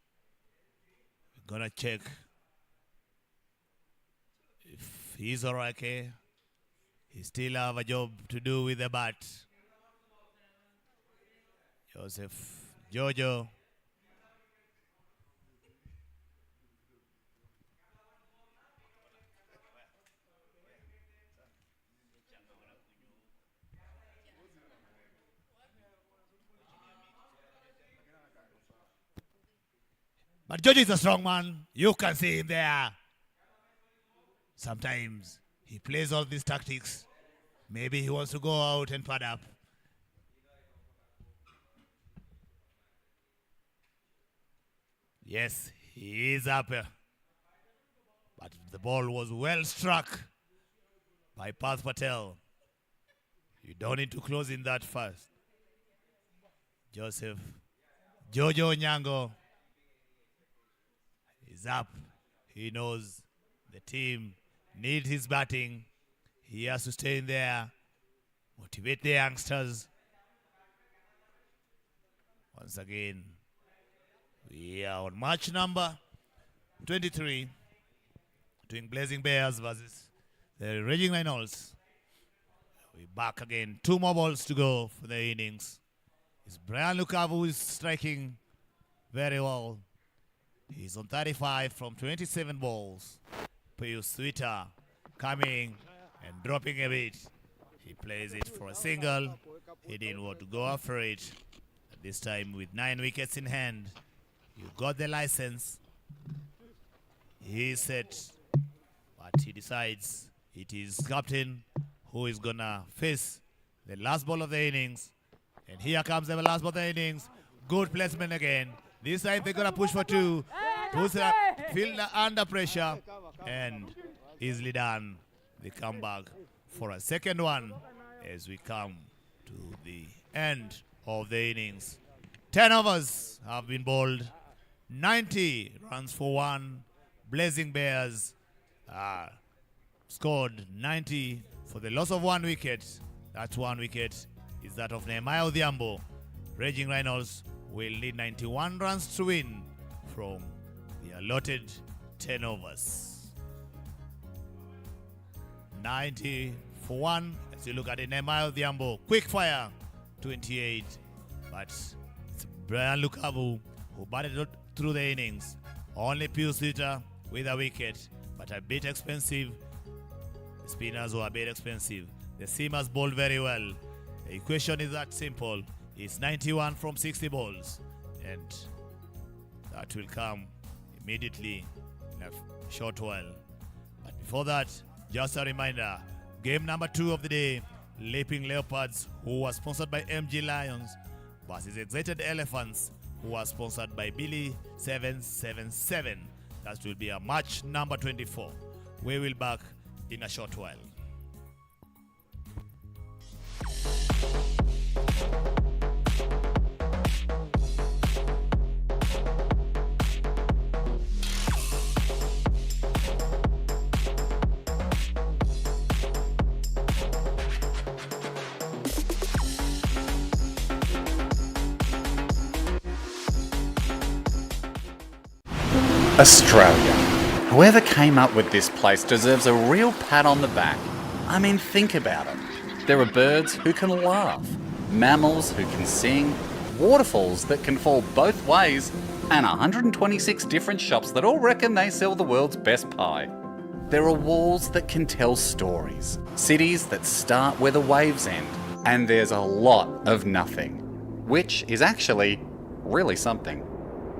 We're gonna check if he's alright. Okay. He still have a job to do with the bat. Joseph Jojo. But Jojo is a strong man. You can see him there. Sometimes he plays all these tactics. Maybe he wants to go out and pad up. Yes, he is up. But the ball was well struck by Parth Patel. You don't need to close in that fast. Joseph Jojo Nyango is up. He knows the team needs his batting. He has to stay in there, motivate the youngsters. Once again, we are on match number 23 between Blazing Bears versus the Raging Rhinos. We're back again. 2 more balls to go for the innings. It's Brian Lukavu who is striking very well. He's on 35 from 27 balls. Pius Sweeter coming and dropping a bit. He plays it for a single. He didn't want to go after it. At this time with 9 wickets in hand. You got the license. He said, but he decides it is captain who is gonna face the last ball of the innings. And here comes the last ball of the innings. Good placement again. This time they're gonna push for 2. Push up, fielder under pressure, and easily done. They come back for a second one as we come to the end of the innings. 10 overs have been bowled. 90 runs for 1. Blazing Bears scored 90 for the loss of 1 wicket. That 1 wicket is that of Nehemiah Odhiambo. Raging Rhinos will need 91 runs to win from the allotted 10 overs. 90 for 1. As you look at it, Nehemiah Odhiambo, quick fire, 28. But it's Brian Lukavu who batted through the innings. Only Pius Sweeter with a wicket, but a bit expensive. The spinners were a bit expensive. The seamers bowled very well. The equation is that simple. It's 91 from 60 balls, and that will come immediately in a short while. But before that, just a reminder, game number 2 of the day, Leaping Leopards, who was sponsored by MG Lions, versus Excited Elephants, who was sponsored by Billy 777. That will be a match number 24. We will back in a short while. Australia. Whoever came up with this place deserves a real pat on the back. I mean, think about it. There are birds who can laugh, mammals who can sing, waterfalls that can fall both ways, and 126 different shops that all reckon they sell the world's best pie. There are walls that can tell stories, cities that start where the waves end, and there's a lot of nothing, which is actually really something.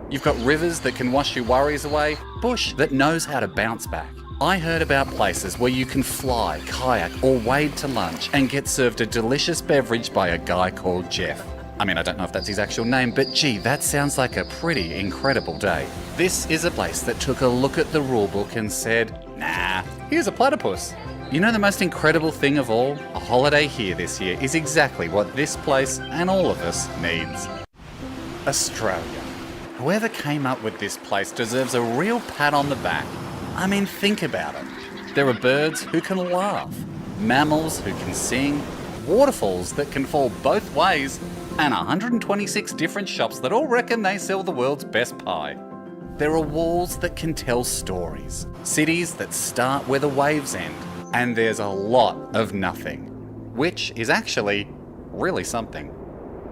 You've got rivers that can wash your worries away, bush that knows how to bounce back. I heard about places where you can fly, kayak or wade to lunch and get served a delicious beverage by a guy called Jeff. I mean, I don't know if that's his actual name, but gee, that sounds like a pretty incredible day. This is a place that took a look at the rulebook and said, nah, here's a platypus. You know the most incredible thing of all? A holiday here this year is exactly what this place and all of us needs. Australia. Whoever came up with this place deserves a real pat on the back. I mean, think about it. There are birds who can laugh, mammals who can sing, waterfalls that can fall both ways, and 126 different shops that all reckon they sell the world's best pie. There are walls that can tell stories, cities that start where the waves end, and there's a lot of nothing, which is actually really something.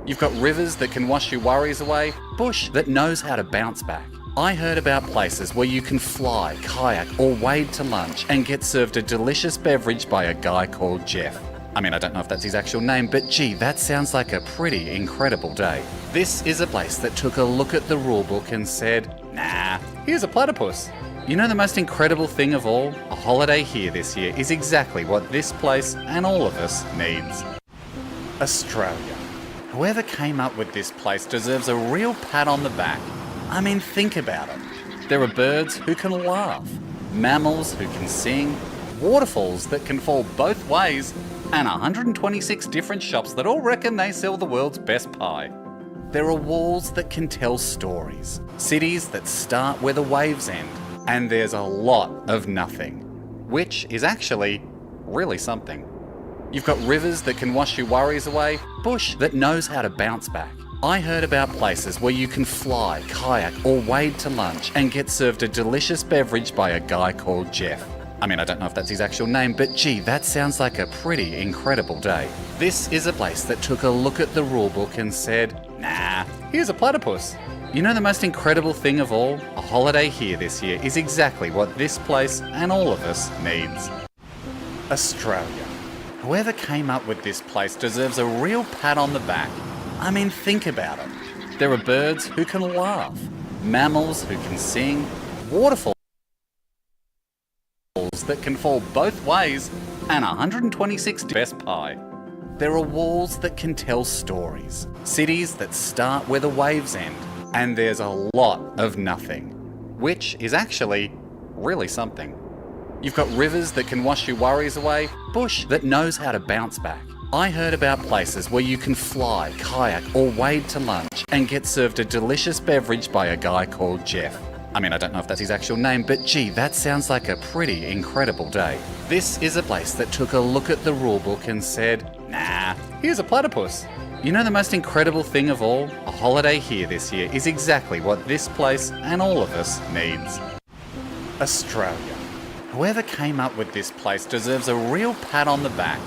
You've got rivers that can wash your worries away, bush that knows how to bounce back. I heard about places where you can fly, kayak or wade to lunch and get served a delicious beverage by a guy called Jeff. I mean, I don't know if that's his actual name, but gee, that sounds like a pretty incredible day. This is a place that took a look at the rulebook and said, nah, here's a platypus. You know the most incredible thing of all? A holiday here this year is exactly what this place and all of us needs. Australia. Whoever came up with this place deserves a real pat on the back. I mean, think about it. There are birds who can laugh, mammals who can sing, waterfalls that can fall both ways, and 126 different shops that all reckon they sell the world's best pie. There are walls that can tell stories, cities that start where the waves end, and there's a lot of nothing, which is actually really something. You've got rivers that can wash your worries away, bush that knows how to bounce back. I heard about places where you can fly, kayak, or wade to lunch and get served a delicious beverage by a guy called Jeff. I mean, I don't know if that's his actual name, but gee, that sounds like a pretty incredible day. This is a place that took a look at the rulebook and said, nah, here's a platypus. You know the most incredible thing of all? A holiday here this year is exactly what this place and all of us needs. Australia. Whoever came up with this place deserves a real pat on the back. I mean, think about it. There are birds who can laugh, mammals who can sing, waterfalls that can fall both ways, and 126 best pie. There are walls that can tell stories, cities that start where the waves end, and there's a lot of nothing, which is actually really something. You've got rivers that can wash your worries away, bush that knows how to bounce back. I heard about places where you can fly, kayak, or wade to lunch and get served a delicious beverage by a guy called Jeff. I mean, I don't know if that's his actual name, but gee, that sounds like a pretty incredible day. This is a place that took a look at the rulebook and said, nah, here's a platypus. You know the most incredible thing of all? A holiday here this year is exactly what this place and all of us needs. Australia. Whoever came up with this place deserves a real pat on the back.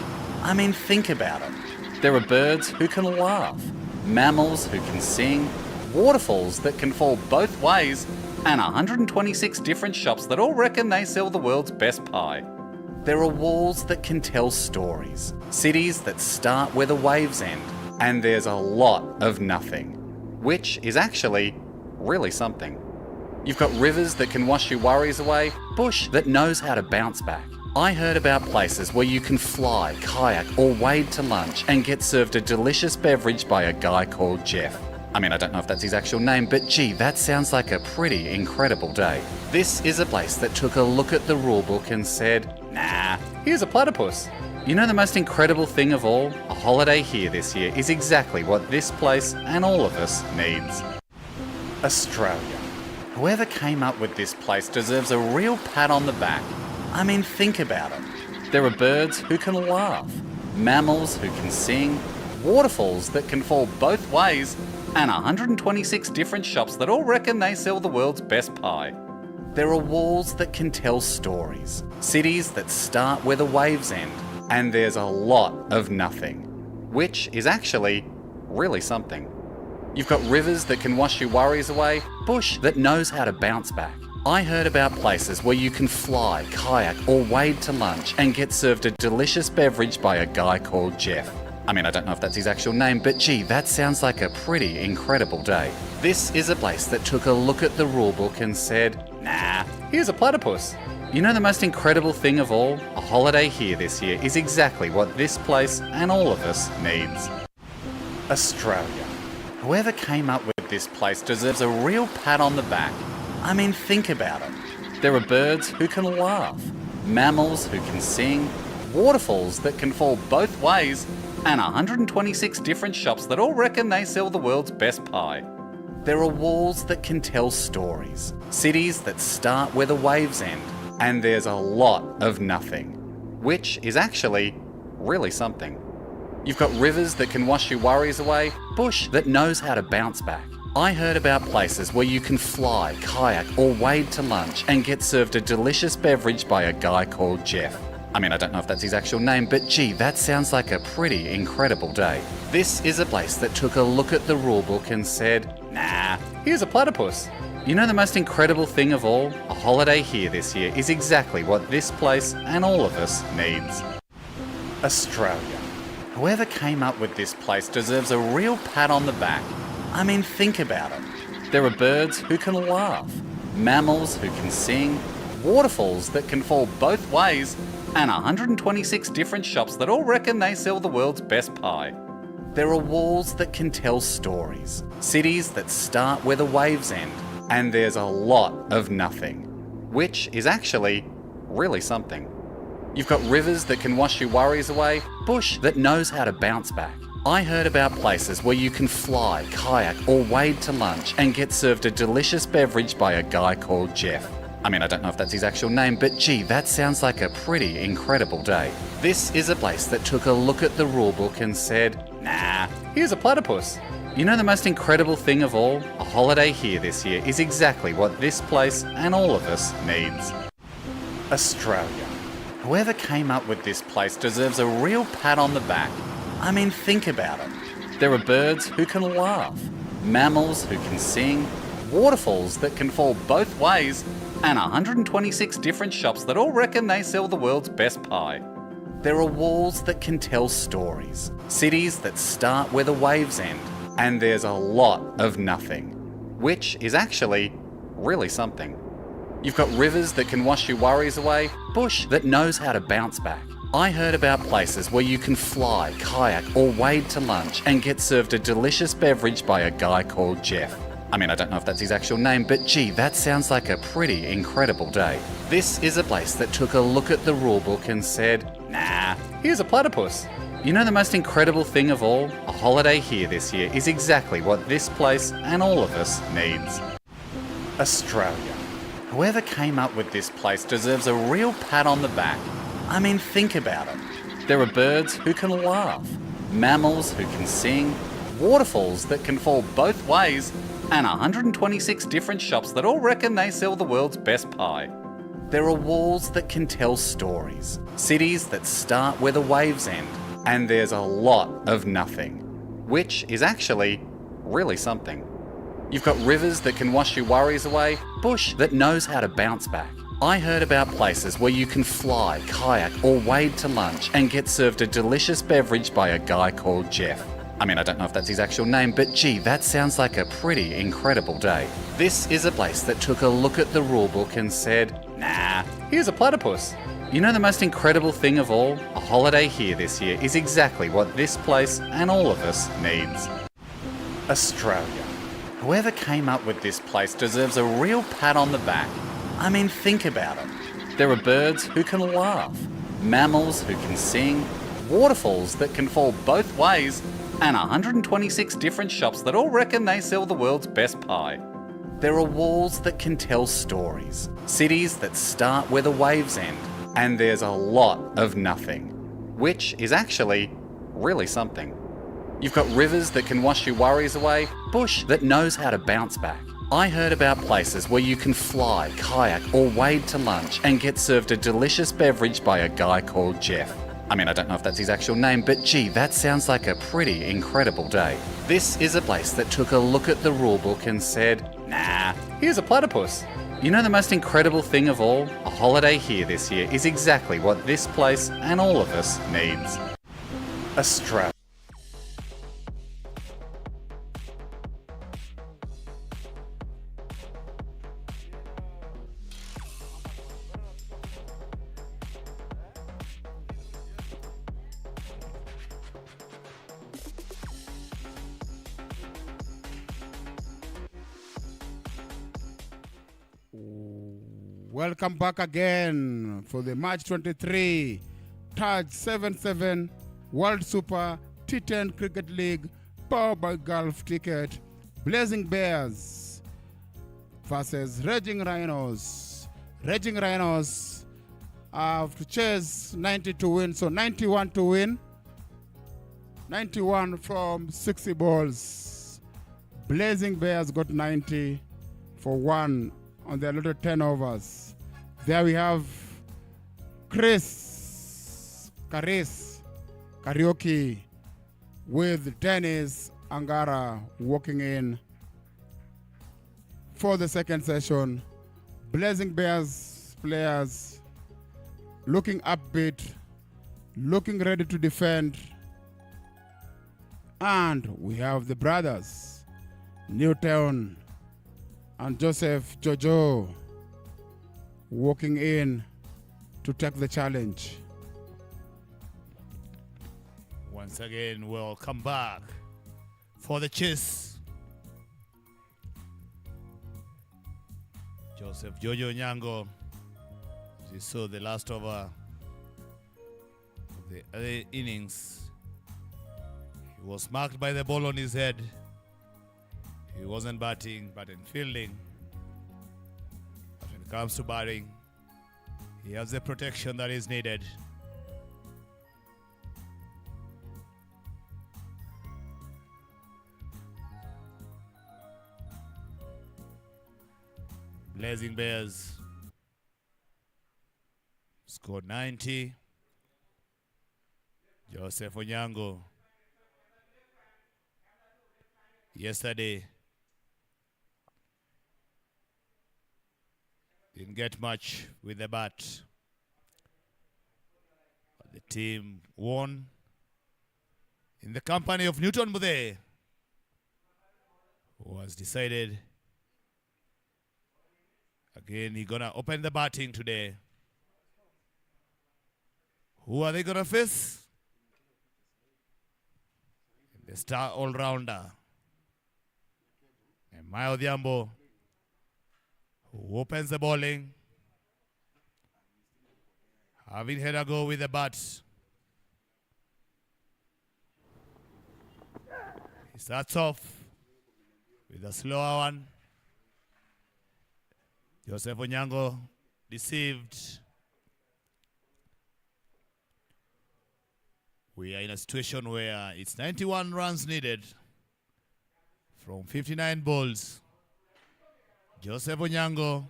I mean, think about it. There are birds who can laugh, mammals who can sing, waterfalls that can fall both ways, and 126 different shops that all reckon they sell the world's best pie. There are walls that can tell stories, cities that start where the waves end, and there's a lot of nothing, which is actually really something. You've got rivers that can wash your worries away, bush that knows how to bounce back. I heard about places where you can fly, kayak, or wade to lunch and get served a delicious beverage by a guy called Jeff. I mean, I don't know if that's his actual name, but gee, that sounds like a pretty incredible day. This is a place that took a look at the rulebook and said, nah, here's a platypus. You know the most incredible thing of all? A holiday here this year is exactly what this place and all of us needs. Australia. Whoever came up with this place deserves a real pat on the back. I mean, think about it. There are birds who can laugh, mammals who can sing, waterfalls that can fall both ways, and 126 different shops that all reckon they sell the world's best pie. There are walls that can tell stories, cities that start where the waves end, and there's a lot of nothing, which is actually really something. You've got rivers that can wash your worries away, bush that knows how to bounce back. I heard about places where you can fly, kayak, or wade to lunch and get served a delicious beverage by a guy called Jeff. I mean, I don't know if that's his actual name, but gee, that sounds like a pretty incredible day. This is a place that took a look at the rulebook and said, nah, here's a platypus. You know the most incredible thing of all? A holiday here this year is exactly what this place and all of us needs. Australia. Whoever came up with this place deserves a real pat on the back. I mean, think about it. There are birds who can laugh, mammals who can sing, waterfalls that can fall both ways, and 126 different shops that all reckon they sell the world's best pie. There are walls that can tell stories, cities that start where the waves end, and there's a lot of nothing, which is actually really something. You've got rivers that can wash your worries away, bush that knows how to bounce back. I heard about places where you can fly, kayak, or wade to lunch and get served a delicious beverage by a guy called Jeff. I mean, I don't know if that's his actual name, but gee, that sounds like a pretty incredible day. This is a place that took a look at the rulebook and said, nah, here's a platypus. You know the most incredible thing of all? A holiday here this year is exactly what this place and all of us needs. Australia. Whoever came up with this place deserves a real pat on the back. I mean, think about it. There are birds who can laugh, mammals who can sing, waterfalls that can fall both ways, and 126 different shops that all reckon they sell the world's best pie. There are walls that can tell stories, cities that start where the waves end, and there's a lot of nothing, which is actually really something. You've got rivers that can wash your worries away, bush that knows how to bounce back. I heard about places where you can fly, kayak, or wade to lunch and get served a delicious beverage by a guy called Jeff. I mean, I don't know if that's his actual name, but gee, that sounds like a pretty incredible day. This is a place that took a look at the rulebook and said, nah, here's a platypus. You know the most incredible thing of all? A holiday here this year is exactly what this place and all of us needs. Australia. Whoever came up with this place deserves a real pat on the back. I mean, think about it. There are birds who can laugh, mammals who can sing, waterfalls that can fall both ways, and 126 different shops that all reckon they sell the world's best pie. There are walls that can tell stories, cities that start where the waves end, and there's a lot of nothing, which is actually really something. You've got rivers that can wash your worries away, bush that knows how to bounce back. I heard about places where you can fly, kayak or wade to lunch and get served a delicious beverage by a guy called Jeff. I mean, I don't know if that's his actual name, but gee, that sounds like a pretty incredible day. This is a place that took a look at the rulebook and said, nah, here's a platypus. You know the most incredible thing of all? A holiday here this year is exactly what this place and all of us needs. Australia. Whoever came up with this place deserves a real pat on the back. I mean, think about it. There are birds who can laugh, mammals who can sing, waterfalls that can fall both ways, and 126 different shops that all reckon they sell the world's best pie. There are walls that can tell stories, cities that start where the waves end, and there's a lot of nothing, which is actually really something. You've got rivers that can wash your worries away, bush that knows how to bounce back. I heard about places where you can fly, kayak or wade to lunch and get served a delicious beverage by a guy called Jeff. I mean, I don't know if that's his actual name, but gee, that sounds like a pretty incredible day. This is a place that took a look at the rulebook and said, nah, here's a platypus. You know the most incredible thing of all? A holiday here this year is exactly what this place and all of us needs. Australia. Whoever came up with this place deserves a real pat on the back. I mean, think about it. There are birds who can laugh, mammals who can sing, waterfalls that can fall both ways, and 126 different shops that all reckon they sell the world's best pie. There are walls that can tell stories, cities that start where the waves end, and there's a lot of nothing, which is actually really something. You've got rivers that can wash your worries away, bush that knows how to bounce back. I heard about places where you can fly, kayak or wade to lunch and get served a delicious beverage by a guy called Jeff. I mean, I don't know if that's his actual name, but gee, that sounds like a pretty incredible day. This is a place that took a look at the rulebook and said, nah, here's a platypus. You know the most incredible thing of all? A holiday here this year is exactly what this place and all of us needs. Australia. Welcome back again for the March 23 Taj 77 World Super T10 Cricket League powered by Gulf Ticket. Blazing Bears versus Raging Rhinos. Raging Rhinos have to chase 90 to win, so 91 to win. 91 from 60 balls. Blazing Bears got 90 for 1 on their little 10 overs. There we have Karaoke with Dennis Angara walking in for the second session. Blazing Bears players looking upbeat, looking ready to defend. And we have the brothers, Newtown and Joseph Jojo, walking in to take the challenge. Once again, we'll come back for the chase. Joseph Jojo Nyango, as you saw the last over of the early innings, he was marked by the ball on his head. He wasn't batting, but in fielding. But when it comes to batting, he has the protection that is needed. Blazing Bears scored 90. Joseph Onyango yesterday didn't get much with the bat. But the team won in the company of Newton Muthe, who has decided again he's gonna open the batting today. Who are they gonna face? The star all-rounder, Maya Odhiambo, who opens the bowling, having had a go with the bat. He starts off with a slower one. Joseph Onyango deceived. We are in a situation where it's 91 runs needed from 59 balls. Joseph Onyango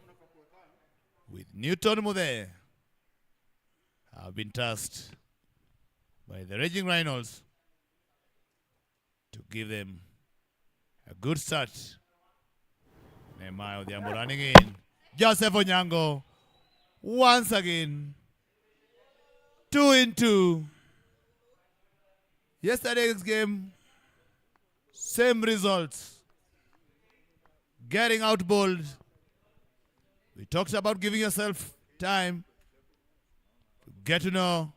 with Newton Muthe have been tasked by the Raging Rhinos to give them a good start. Nehemiah Odhiambo running in. Joseph Onyango once again. 2 in 2. Yesterday's game, same results. Getting outbowled. We talked about giving yourself time to get to know.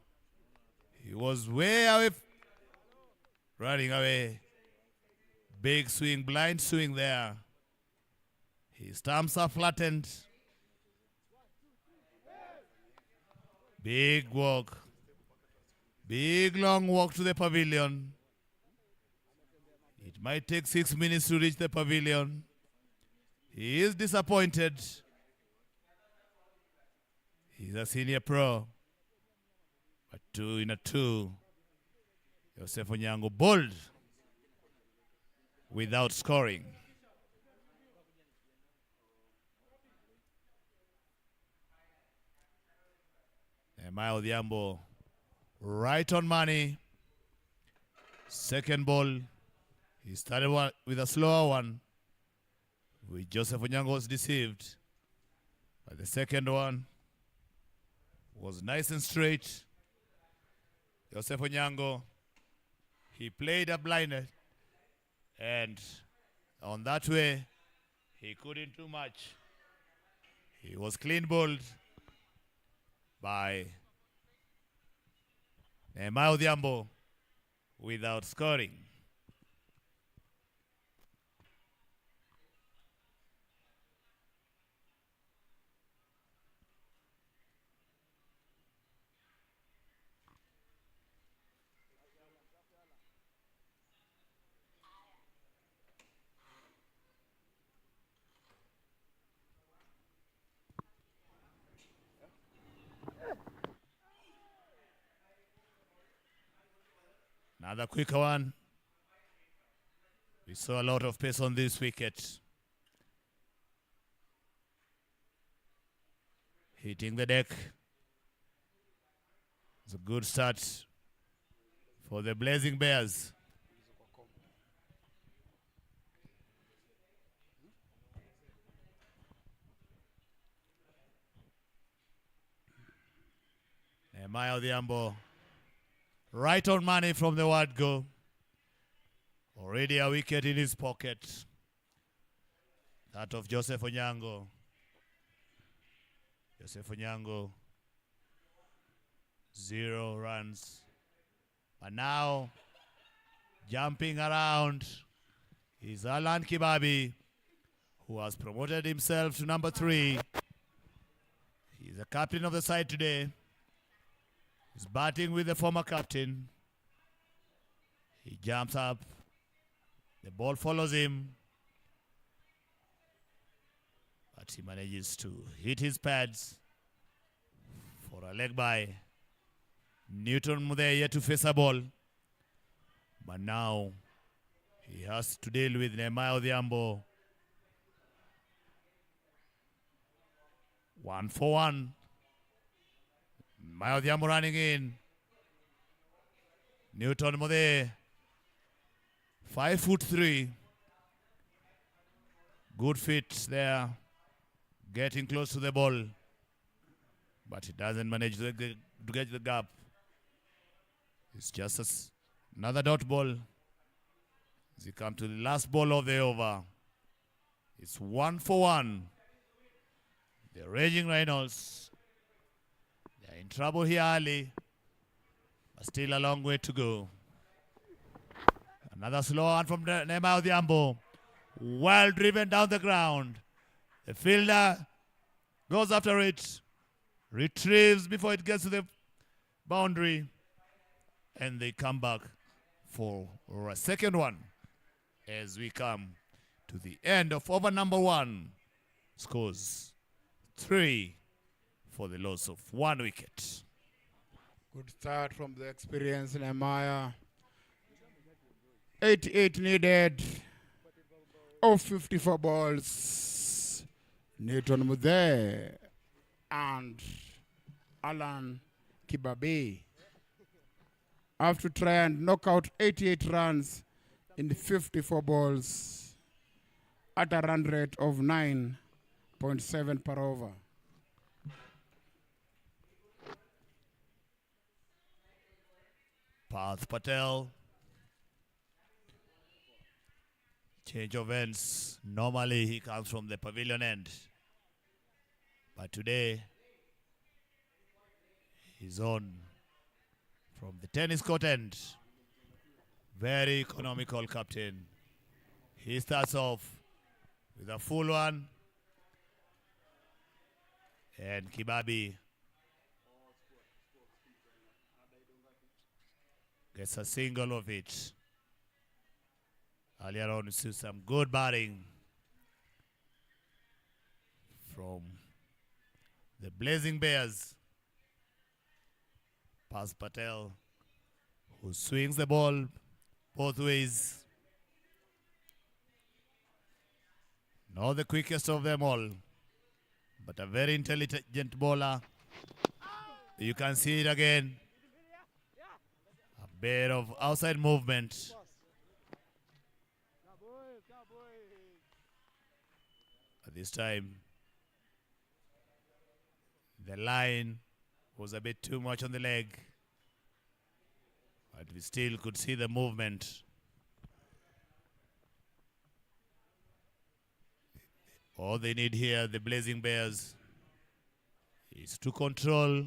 He was way away, running away. Big swing, blind swing there. His stumps are flattened. Big walk. Big long walk to the pavilion. It might take 6 minutes to reach the pavilion. He is disappointed. He's a senior pro. But 2 in a 2. Joseph Onyango bowled without scoring. Nehemiah Odhiambo right on money. Second ball. He started with a slower one, which Joseph Onyango was deceived. But the second one was nice and straight. Joseph Onyango, he played a blinder, and on that way, he couldn't do much. He was clean bowled by Nehemiah Odhiambo without scoring. Another quicker one. We saw a lot of pace on this wicket. Hitting the deck. It's a good start for the Blazing Bears. Nehemiah Odhiambo right on money from the word go. Already a wicket in his pocket. That of Joseph Onyango. Joseph Onyango, 0 runs. But now, jumping around is Alan Kibabi, who has promoted himself to number 3. He's the captain of the side today. He's batting with the former captain. He jumps up. The ball follows him. But he manages to hit his pads for a leg by. Newton Muthe yet to face a ball. But now he has to deal with Nehemiah Odhiambo. 1-for-1. Nehemiah Odhiambo running in. Newton Mode. 5'3". Good fit there. Getting close to the ball. But he doesn't manage to get the gap. It's just another dot ball. As we come to the last ball of the over. It's 1-for-1. The Raging Rhinos. They're in trouble here early. But still a long way to go. Another slow one from Nehemiah Odhiambo. Well driven down the ground. The fielder goes after it. Retrieves before it gets to the boundary. And they come back for a second one. As we come to the end of over number 1. Scores 3 for the loss of 1 wicket. Good start from the experienced Nehemiah. 88 needed. Of 54 balls. Nathan Mude and Alan Kibabe have to try and knock out 88 runs in the 54 balls at a run rate of 9.7 per over. Parth Patel. Change of ends. Normally he comes from the pavilion end. But today he's on from the tennis court end. Very economical captain. He starts off with a full one. And Kibabi gets a single of it. Earlier on, we see some good batting from the Blazing Bears. Parth Patel, who swings the ball both ways. Not the quickest of them all, but a very intelligent bowler. You can see it again. A bit of outside movement. At this time, the line was a bit too much on the leg, but we still could see the movement. All they need here, the Blazing Bears, is to control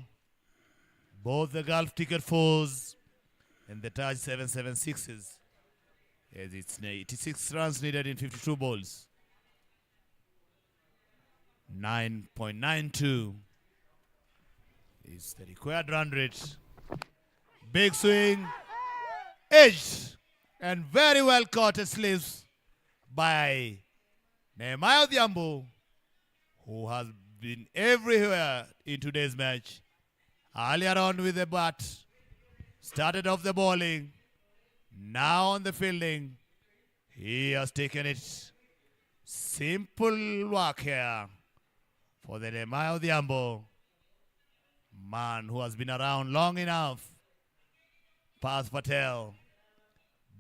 both the Gulf Ticket 4s and the Taj 776s, as it's 86 runs needed in 52 balls. 9.92 is the required run rate. Big swing, edged, and very well caught at sleeves by Nehemiah Odhiambo, who has been everywhere in today's match. Earlier on with the bat, started off the bowling, now on the fielding. He has taken it. Simple work here for the Nehemiah Odhiambo, man who has been around long enough. Parth Patel,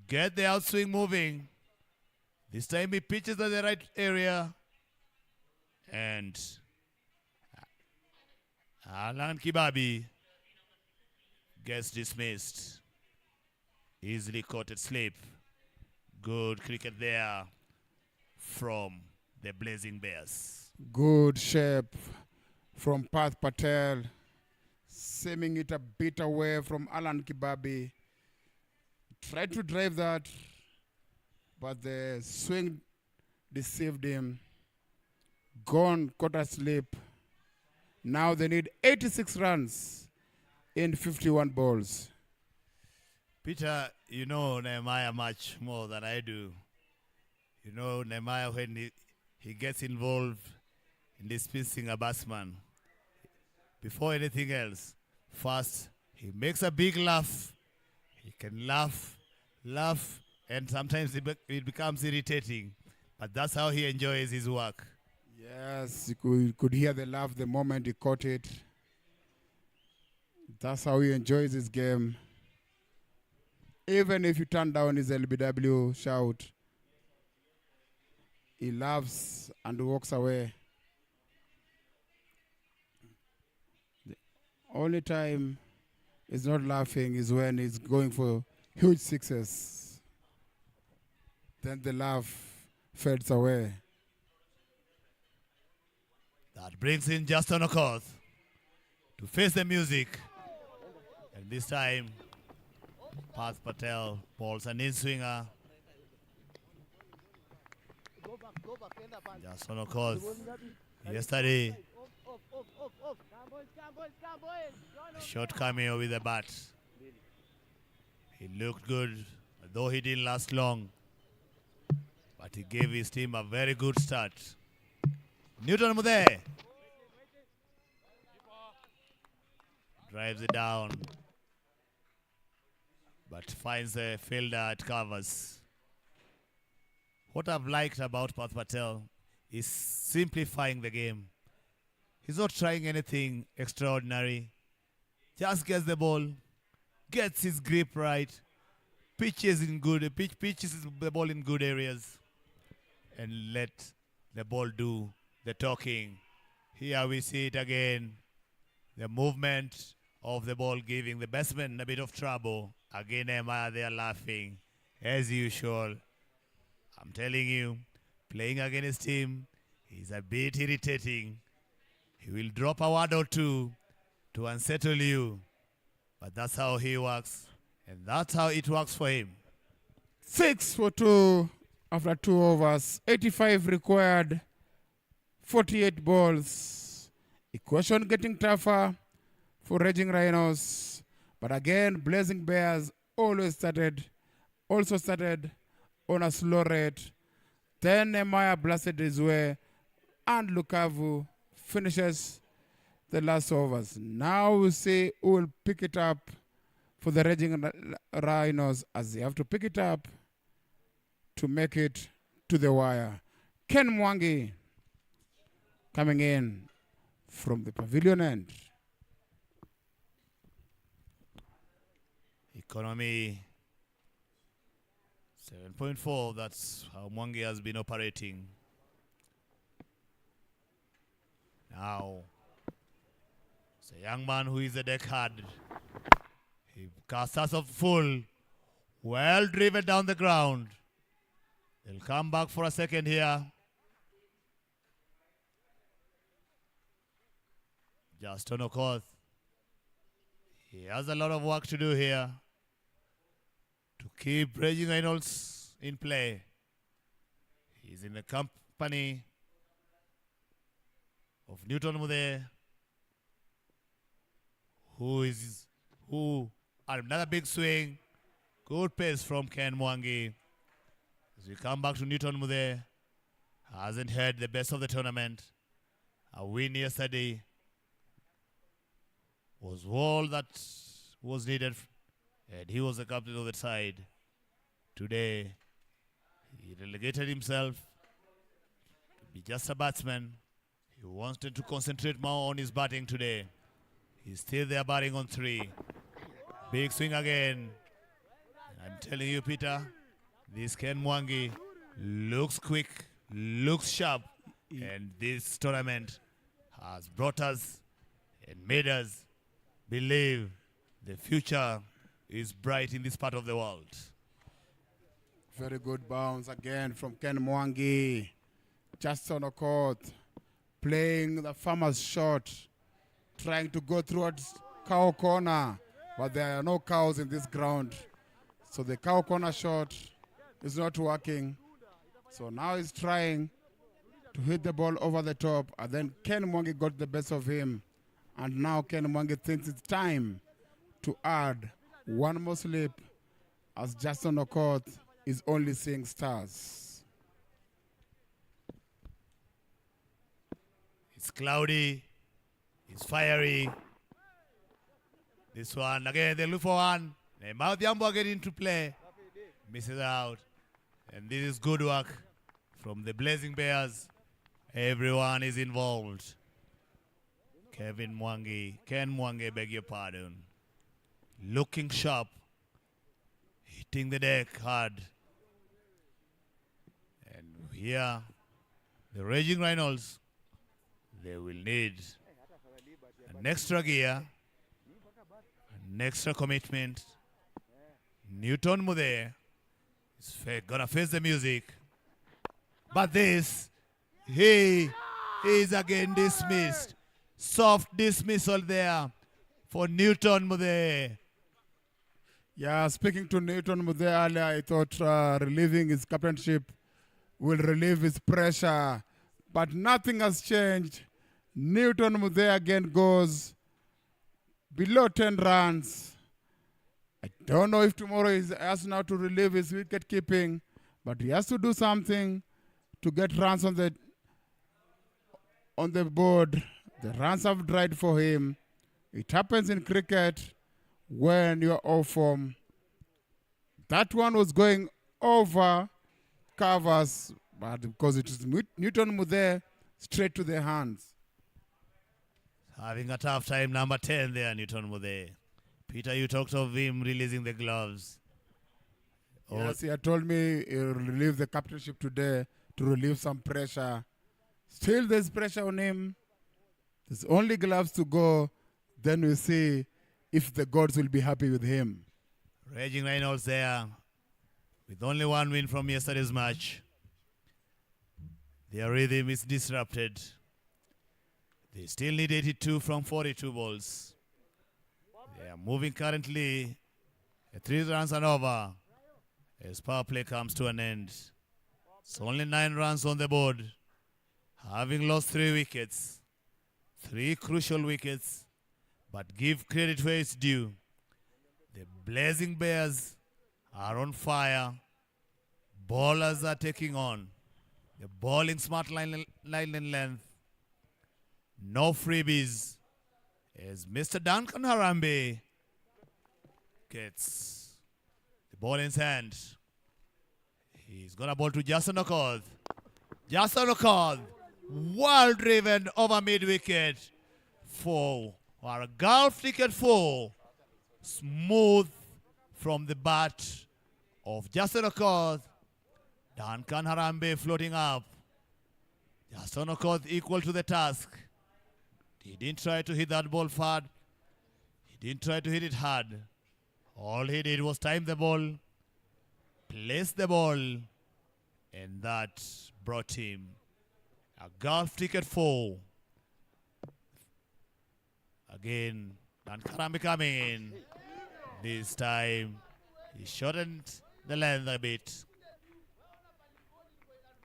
get the outswing moving. This time he pitches at the right area. And Alan Kibabi gets dismissed. Easily caught at slip. Good cricket there from the Blazing Bears. Good shape from Parth Patel. Seaming it a bit away from Alan Kibabi. Tried to drive that, but the swing deceived him. Gone, caught asleep. Now they need 86 runs in 51 balls. Peter, you know Nehemiah much more than I do. You know Nehemiah, when he gets involved in dismissing a batsman, before anything else, first he makes a big laugh. He can laugh, and sometimes it becomes irritating. But that's how he enjoys his work. Yes, you could hear the laugh the moment he caught it. That's how he enjoys his game. Even if you turn down his LBW shout, he laughs and walks away. The only time he's not laughing is when he's going for huge sixes. Then the laugh fades away. That brings in Justin Okoth to face the music. And this time, Path Patel balls an in-swinger. Justin Okoth, yesterday, a short cameo with the bat. He looked good, though he didn't last long. But he gave his team a very good start. Newton Mude drives it down, but finds the fielder at covers. What I've liked about Path Patel is simplifying the game. He's not trying anything extraordinary. Just gets the ball, gets his grip right, pitches the ball in good areas, and let the ball do the talking. Here we see it again. The movement of the ball giving the batsman a bit of trouble. Again, Emma, they are laughing as usual. I'm telling you, playing against him is a bit irritating. He will drop a word or two to unsettle you. But that's how he works. And that's how it works for him. 6 for 2 after 2 overs. 85 required. 48 balls. Equation getting tougher for Raging Rhinos. But again, Blazing Bears also started on a slow rate. Then Nehemiah blasted his way, and Lukavu finishes the last overs. Now we see who will pick it up for the Raging Rhinos, as they have to pick it up to make it to the wire. Ken Mwangi coming in from the pavilion end. Economy 7.4, that's how Mwangi has been operating. Now, it's a young man who is a deckhand. He casts us off full, well driven down the ground. They'll come back for a second here. Justin Okoth. He has a lot of work to do here to keep Raging Reynolds in play. He's in the company of Newton Mude, who another big swing. Good pace from Ken Mwangi. As we come back to Newton Mude, hasn't had the best of the tournament. A win yesterday was all that was needed, and he was the captain of the side. Today, he relegated himself to be just a batsman. He wanted to concentrate more on his batting today. He's still there batting on 3. Big swing again. I'm telling you, Peter, this Ken Mwangi looks quick, looks sharp, and this tournament has brought us and made us believe the future is bright in this part of the world. Very good bounce again from Ken Mwangi. Justin Okoth playing the farmer's shot, trying to go towards cow corner, but there are no cows in this ground. So the cow corner shot is not working. So now he's trying to hit the ball over the top, and then Ken Mwangi got the best of him. And now Ken Mwangi thinks it's time to add one more slip, as Justin Okoth is only seeing stars. It's cloudy, it's fiery. This one, again, they look for one. Mouth Yambo get into play, misses out. And this is good work from the Blazing Bears. Everyone is involved. Ken Mwangi, beg your pardon. Looking sharp. Hitting the deck hard. And here, the Raging Rhinos, they will need an extra gear, an extra commitment. Newton Mude is gonna face the music. But this, he is again dismissed. Soft dismissal there for Newton Mude. Yeah, speaking to Newton Mude earlier, I thought relieving his captainship will relieve his pressure. But nothing has changed. Newton Mude again goes below 10 runs. I don't know if tomorrow he has now to relieve his wicket keeping, but he has to do something to get runs on the board. The runs have dried for him. It happens in cricket when you're off form. That one was going over covers, but because it is Newton Mude, straight to the hands. Having a tough time, number 10 there, Newton Mude. Peter, you talked of him releasing the gloves. Yes, he had told me he'll relieve the captainship today to relieve some pressure. Still there's pressure on him. There's only gloves to go. Then we'll see if the gods will be happy with him. Raging Reynolds there with only one win from yesterday's match. Their rhythm is disrupted. They still need 82 from 42 balls. They are moving currently 3 runs and over as power play comes to an end. It's only 9 runs on the board. Having lost 3 wickets, 3 crucial wickets, but give credit where it's due. The Blazing Bears are on fire. Bowlers are taking on. The bowling smart line and length. No freebies as Mr. Duncan Harambe gets the ball in his hand. He's going to bowl to Justin Okoth. Justin Okoth, well driven over mid-wicket. 4, or a golf ticket 4. Smooth from the bat of Justin Okoth. Duncan Harambe floating up. Justin Okoth equal to the task. He didn't try to hit that ball hard. He didn't try to hit it hard. All he did was time the ball, place the ball, and that brought him a golf ticket 4. Again, Duncan Harambe coming in. This time, he shortened the length a bit.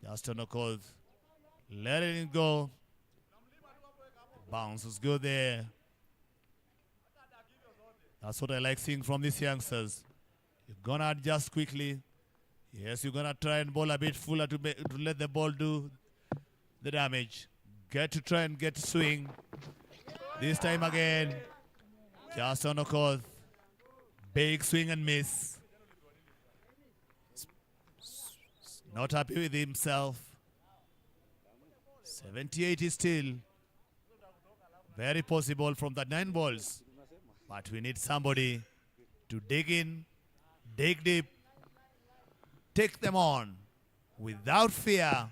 Justin Okoth letting it go. The bounce was good there. That's what I like seeing from these youngsters. You're going to adjust quickly. Yes, you're going to try and bowl a bit fuller to let the ball do the damage. Get to try and get swing. This time again, Justin Okoth. Big swing and miss. Not happy with himself. 78 is still very possible from the 9 balls. But we need somebody to dig in, dig deep, take them on without fear.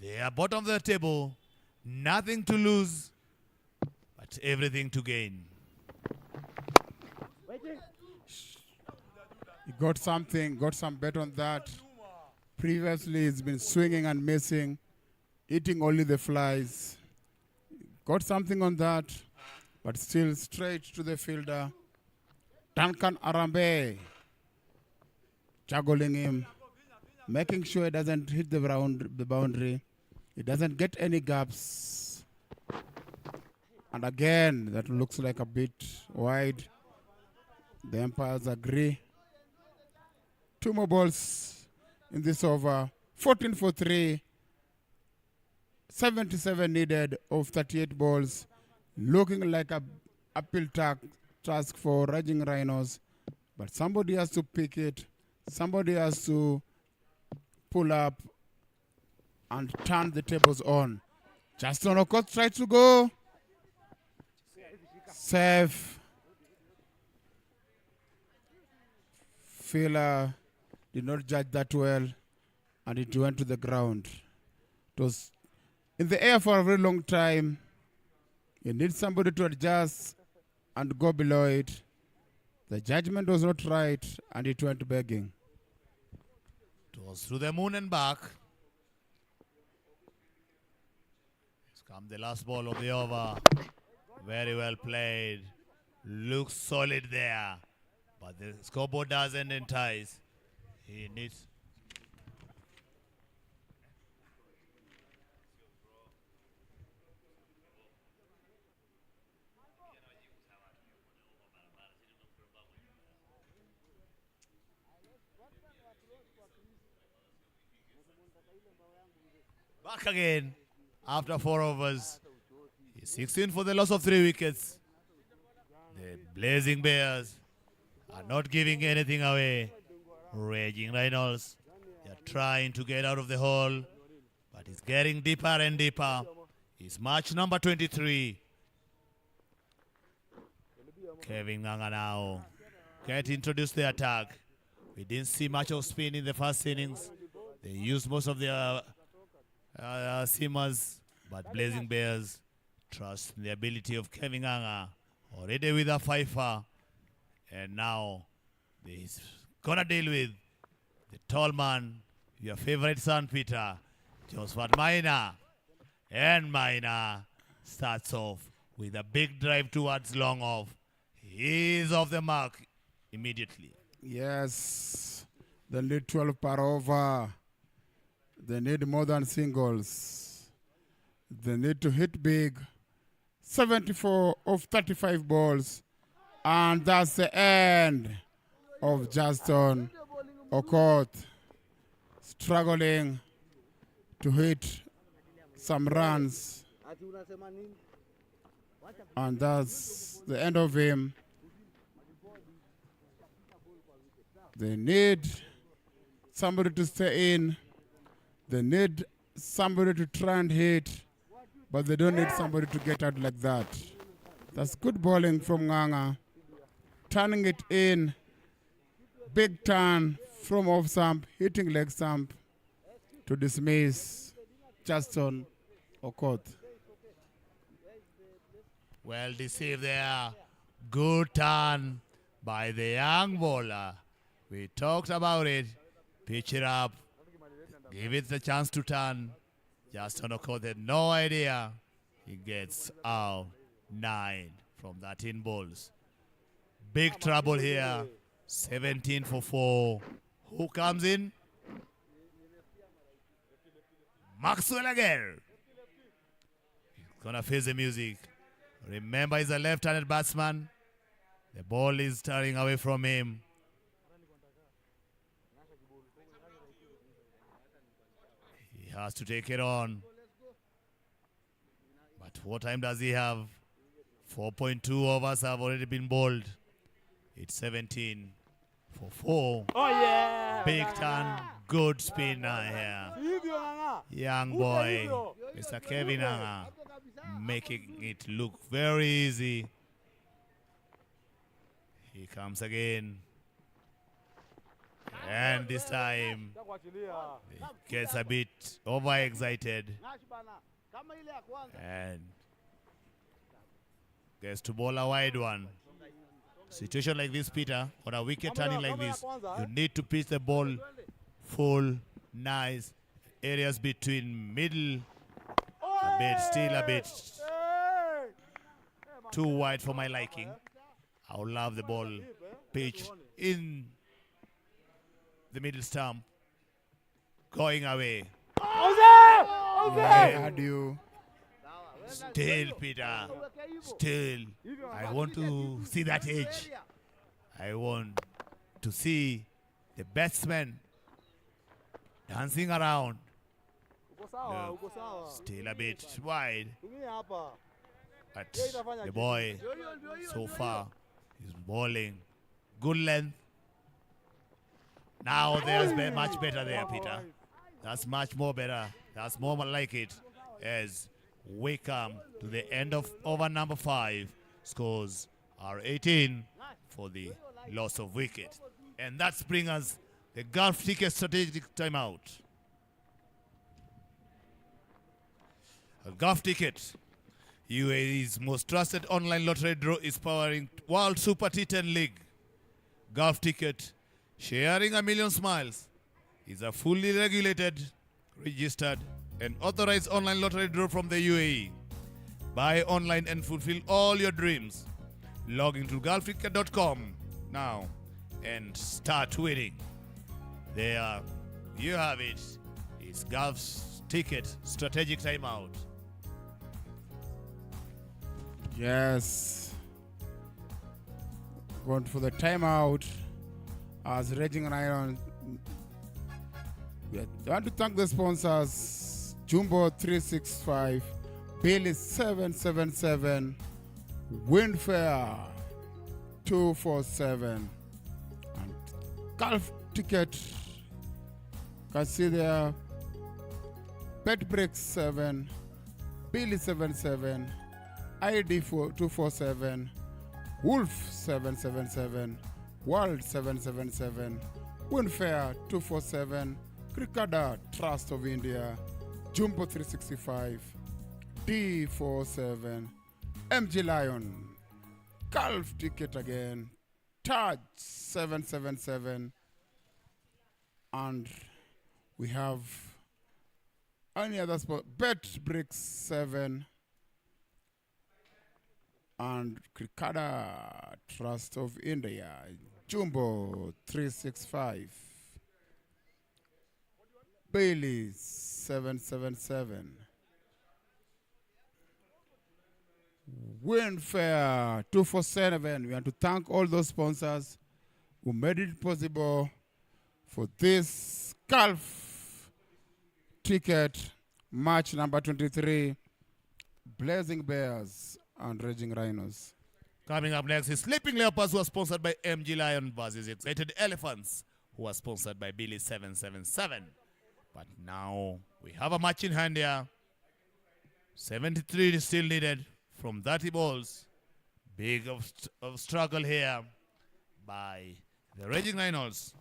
They are bottom of the table. Nothing to lose, but everything to gain. He got something, got some bet on that. Previously, he's been swinging and missing, eating only the flies. Got something on that, but still straight to the fielder. Duncan Harambe juggling him, making sure he doesn't hit the boundary. He doesn't get any gaps. And again, that looks like a bit wide. The umpires agree. 2 more balls in this over. 14 for 3. 77 needed of 38 balls. Looking like a uphill task for Raging Rhinos. But somebody has to pick it. Somebody has to pull up and turn the tables on. Justin Okot tried to go. Safe. Fila did not judge that well, and it went to the ground. It was in the air for a very long time. You need somebody to adjust and go below it. The judgment was not right, and it went begging. It was through the moon and back. It's come the last ball of the over. Very well played. Looks solid there. But the scoreboard doesn't entice. He needs... Back again after 4 overs. He's 16 for the loss of 3 wickets. The Blazing Bears are not giving anything away. Raging Rhinos, they're trying to get out of the hole, but it's getting deeper and deeper. It's match number 23. Kevin Nganga now get introduced the attack. We didn't see much of spin in the first innings. They used most of their seamers, but Blazing Bears trust in the ability of Kevin Nganga, already with a fifer, and now he's gonna deal with the tall man, your favorite son Peter, Josephat Maina, and Maina starts off with a big drive towards long off. He's off the mark immediately. Yes, they need 12 per over. They need more than singles. They need to hit big. 74 of 35 balls. And that's the end of Justin Okot struggling to hit some runs. And that's the end of him. They need somebody to stay in. They need somebody to try and hit, but they don't need somebody to get out like that. That's good bowling from Nganga. Turning it in. Big turn from off stump, hitting leg stump to dismiss Justin Okot. Well deceived there. Good turn by the young bowler. We talked about it. Pitch it up. Give it the chance to turn. Justin Okot had no idea. He gets out 9 from 13 balls. Big trouble here. 17 for 4. Who comes in? Maxwell again. He's gonna face the music. Remember, he's a left-handed batsman. The ball is turning away from him. He has to take it on. But what time does he have? 4.2 overs have already been bowled. It's 17 for 4. Oh yeah! Big turn, good spinner here. Young boy, Mr. Kevin Nganga, making it look very easy. He comes again. And this time, he gets a bit overexcited. And gets to bowl a wide one. Situation like this, Peter, on a wicket turning like this, you need to pitch the ball full, nice, areas between middle, a bit, still a bit too wide for my liking. I would love the ball pitch in the middle stump, going away. I had you. Still, Peter, still, I want to see that edge. I want to see the batsman dancing around. Look, still a bit wide, but the boy so far is bowling good length. Now there's much better there, Peter. That's much more better That's more like it as we come to the end of over number 5. Scores are 18 for the loss of wicket. And that's bring us the Gulf Ticket strategic timeout. A Gulf Ticket, UAE's most trusted online lottery draw, is powering World Super T10 League. Gulf Ticket, sharing a million smiles, is a fully regulated, registered, and authorized online lottery draw from the UAE. Buy online and fulfill all your dreams. Log into gulfticket.com now and start winning. There you have it. It's Gulf's Ticket strategic timeout. Yes. Going for the timeout as Raging Rhinos. We want to thank the sponsors: Jumbo 365, Bailey 777, Windfair 247, and Gulf Ticket. Can see there, Pet Break 7, Bailey 77, ID 247, Wolf 777, World 777, Windfair 247, Cricada Trust of India, Jumbo 365, D47, MG Lion, Gulf Ticket again, Taj 777, and we have any other spot, Bet Bricks 7, and Cricada Trust of India, Jumbo 365, Bailey 777, Windfair 247. We want to thank all those sponsors who made it possible for this Gulf Ticket match number 23, Blazing Bears and Raging Rhinos. Coming up next is Sleeping Leopards, who are sponsored by MG Lion, versus Excited Elephants, who are sponsored by Billy 777. But now we have a match in hand here. 73 is still needed from 30 balls. Big of struggle here by the Raging Rhinos.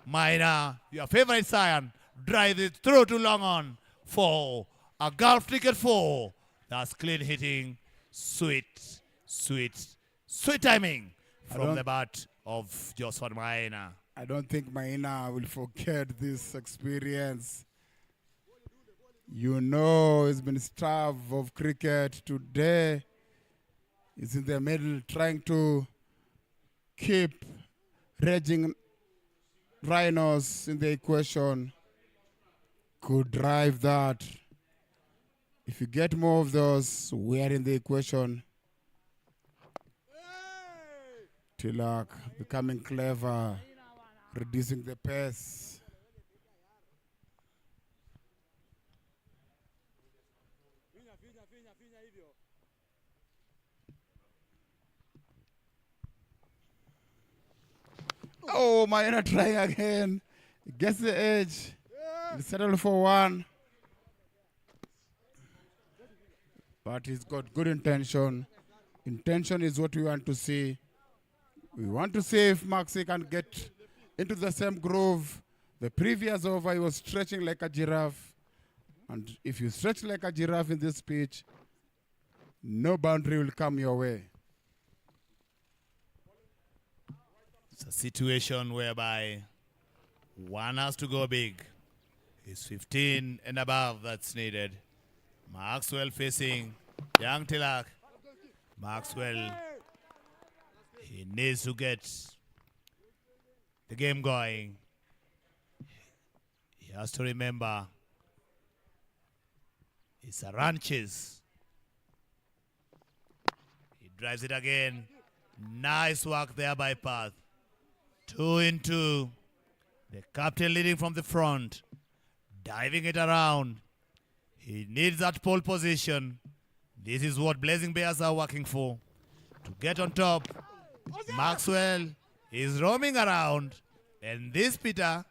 Minor, your favorite Scion, drive it through to long on for a Gulf Ticket 4. That's clean hitting, sweet timing from the bat of Joshua Maina. I don't think Maina will forget this experience. You know, he's been starved of cricket. Today, he's in the middle trying to keep Raging Rhinos in the equation. Could drive that. If you get more of those, we are in the equation. Tilak becoming clever, reducing the pace. Oh, Mayana trying again. He gets the edge. He settled for one. But he's got good intention. Intention is what we want to see. We want to see if Maxi can get into the same groove. The previous over, he was stretching like a giraffe. And if you stretch like a giraffe in this pitch, no boundary will come your way. It's a situation whereby one has to go big. It's 15 and above that's needed. Maxwell facing young Tilak. Maxwell, he needs to get the game going. He has to remember it's a run chase. He drives it again. Nice work there by Path. 2 in 2. The captain leading from the front. Diving it around. He needs that pole position. This is what Blazing Bears are working for. To get on top. Maxwell is roaming around. And this Peter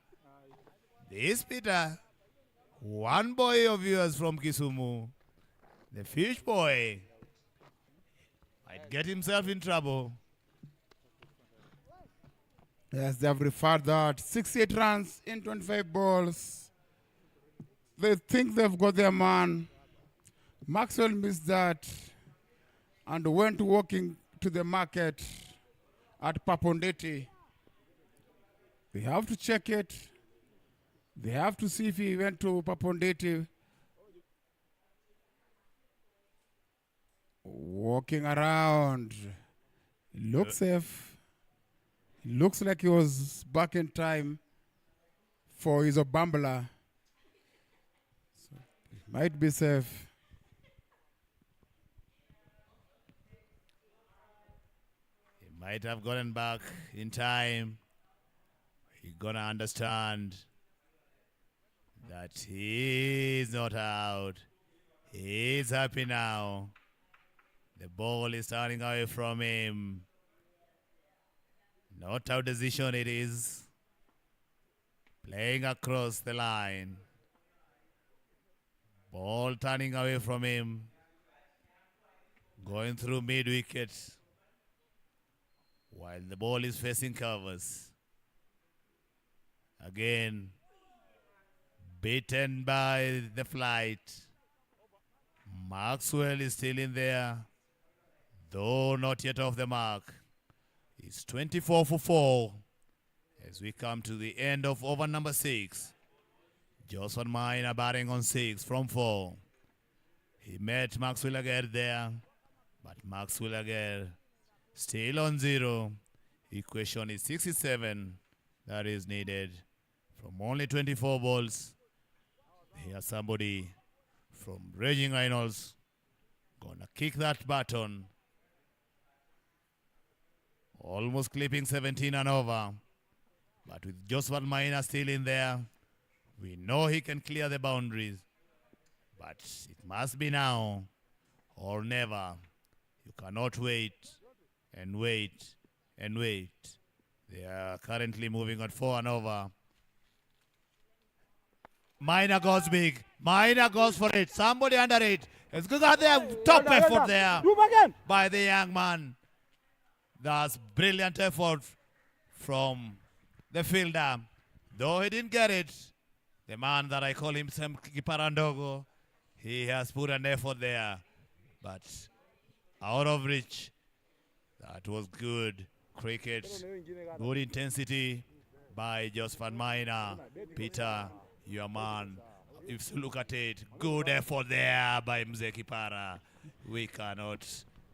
One boy of yours from Kisumu, the fish boy, might get himself in trouble. Yes, they have referred that 68 runs in 25 balls. They think they've got their man. Maxwell missed that and went walking to the market at Papondeti. They have to check it. They have to see if he went to Papondeti. Walking around. Looks safe. Looks like he was back in time for his Obambla. So might be safe. He might have gotten back in time. He's gonna understand that he's not out. He's happy now. The ball is turning away from him. Not our decision it is. Playing across the line. Ball turning away from him. Going through mid-wicket. While the ball is facing covers. Again. Beaten by the flight. Maxwell is still in there. Though not yet off the mark. It's 24 for 4 as we come to the end of over number 6. Johnson Miner batting on 6 from 4. He met Maxwell again there, but Maxwell again still on 0. Equation is 67 that is needed from only 24 balls. Here's somebody from Raging Rhinos gonna kick that button. Almost clipping 17 and over. But with Joseph Maina still in there, we know he can clear the boundaries. But it must be now or never. You cannot wait and wait and wait. They are currently moving at 4 and over. Maina goes big. Maina goes for it. Somebody under it. It's good at the top effort there by the young man. That's brilliant effort from the fielder. Though he didn't get it, the man that I call him Sam Kiparandogo, he has put an effort there. But out of reach. That was good cricket. Good intensity by Joseph Maina. Peter, your man. If you look at it, good effort there by Mzee Kipara. We cannot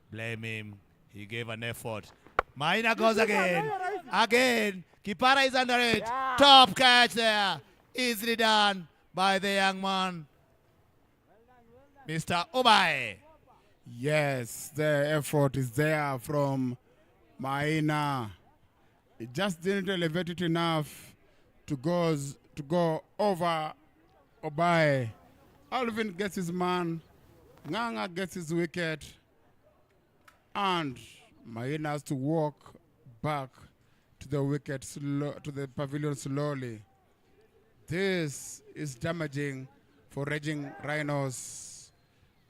blame him. He gave an effort. Maina goes again. Again. Kipara is under it. Top catch there. Easily done by the young man, Mr. Obaye. Yes, the effort is there from Maina. It just didn't elevate it enough to go over Obaye. Alvin gets his man. Nganga gets his wicket. And Maina has to walk back to the wicket, to the pavilion slowly. This is damaging for Raging Rhinos.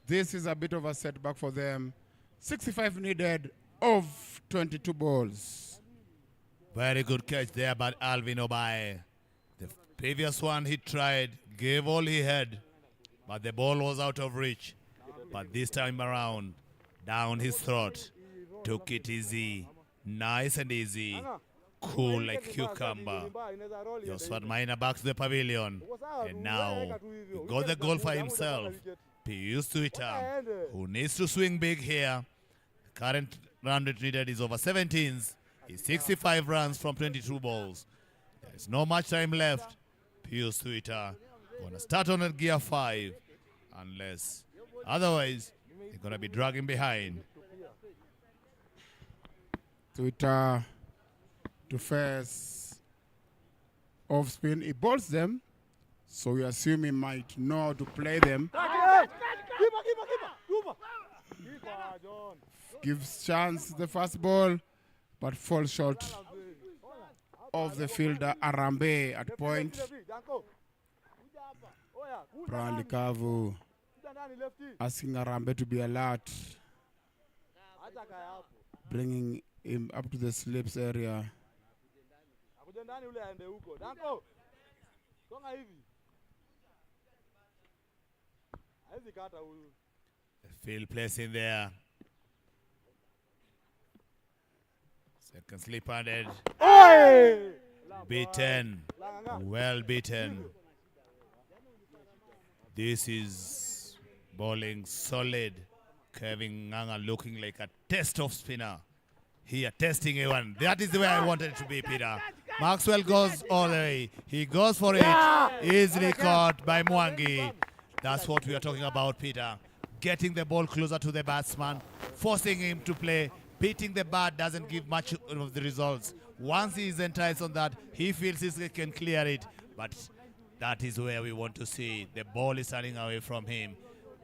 This is a bit of a setback for them. 65 needed of 22 balls. Very good catch there by Alvin Obaye. The previous one he tried, gave all he had, but the ball was out of reach. But this time around, down his throat, took it easy, nice and easy, cool like cucumber. Joseph Maina back to the pavilion, and now he got the goal for himself. Pius Twitter, who needs to swing big here. The current run rate needed is over 17s. He's 65 runs from 22 balls. There's no much time left. Pius Twitter gonna start on at gear 5, unless otherwise he's gonna be dragging behind. Twitter to face off spin. He bowls them, so we assume he might know how to play them. Gives chance the first ball, but falls short of the fielder Arambe at point. Brown Likavu asking Arambe to be alert, bringing him up to the slips area. Field place in there. Second slip handed. Beaten. Well beaten. This is bowling solid. Kevin Nganga looking like a test of spinner. Here, testing A1. That is the way I wanted it to be, Peter. Maxwell goes all the way. He goes for it. Easily caught by Mwangi. That's what we are talking about, Peter. Getting the ball closer to the batsman, forcing him to play. Beating the bat doesn't give much of the results. Once he is enticed on that, he feels he can clear it. But that is where we want to see. The ball is running away from him.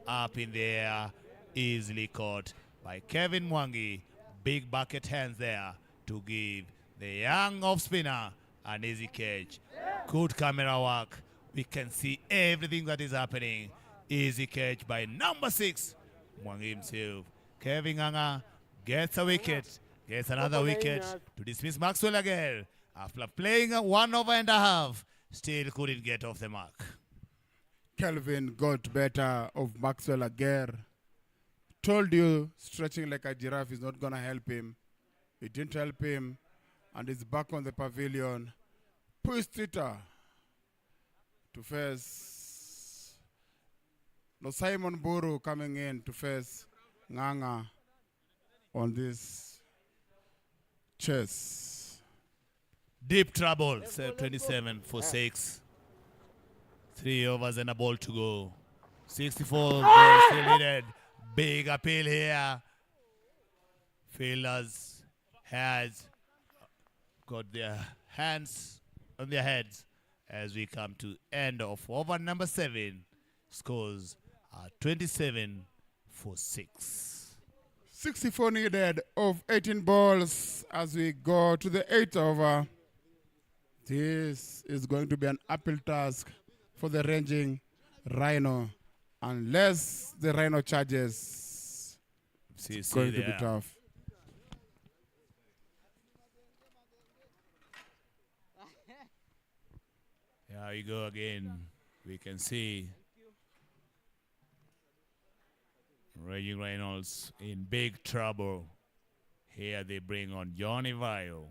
Up in the air, easily caught by Kevin Mwangi. Big bucket hands there to give the young off spinner an easy catch. Good camera work. We can see everything that is happening. Easy catch by number 6, Mwangi himself. Kevin Nganga gets a wicket, gets another wicket to dismiss Maxwell again. After playing a 1 over and a half, still couldn't get off the mark. Kelvin got better of Maxwell again. Told you stretching like a giraffe is not going to help him. It didn't help him, and he's back on the pavilion. Pushed it to face. No, Simon Buru coming in to face Nganga on this chess. Deep trouble, 27 for 6. 3 overs and a ball to go. 64 balls still needed. Big appeal here. Fielders has got their hands on their heads as we come to end of over number 7. Scores are 27 for 6. 64 needed of 18 balls as we go to the 8th over. This is going to be an uphill task for the ranging Rhino. Unless the Rhino charges, it's going to be tough. Here we go again. We can see Raging Reynolds in big trouble. Here they bring on Johnny Vio.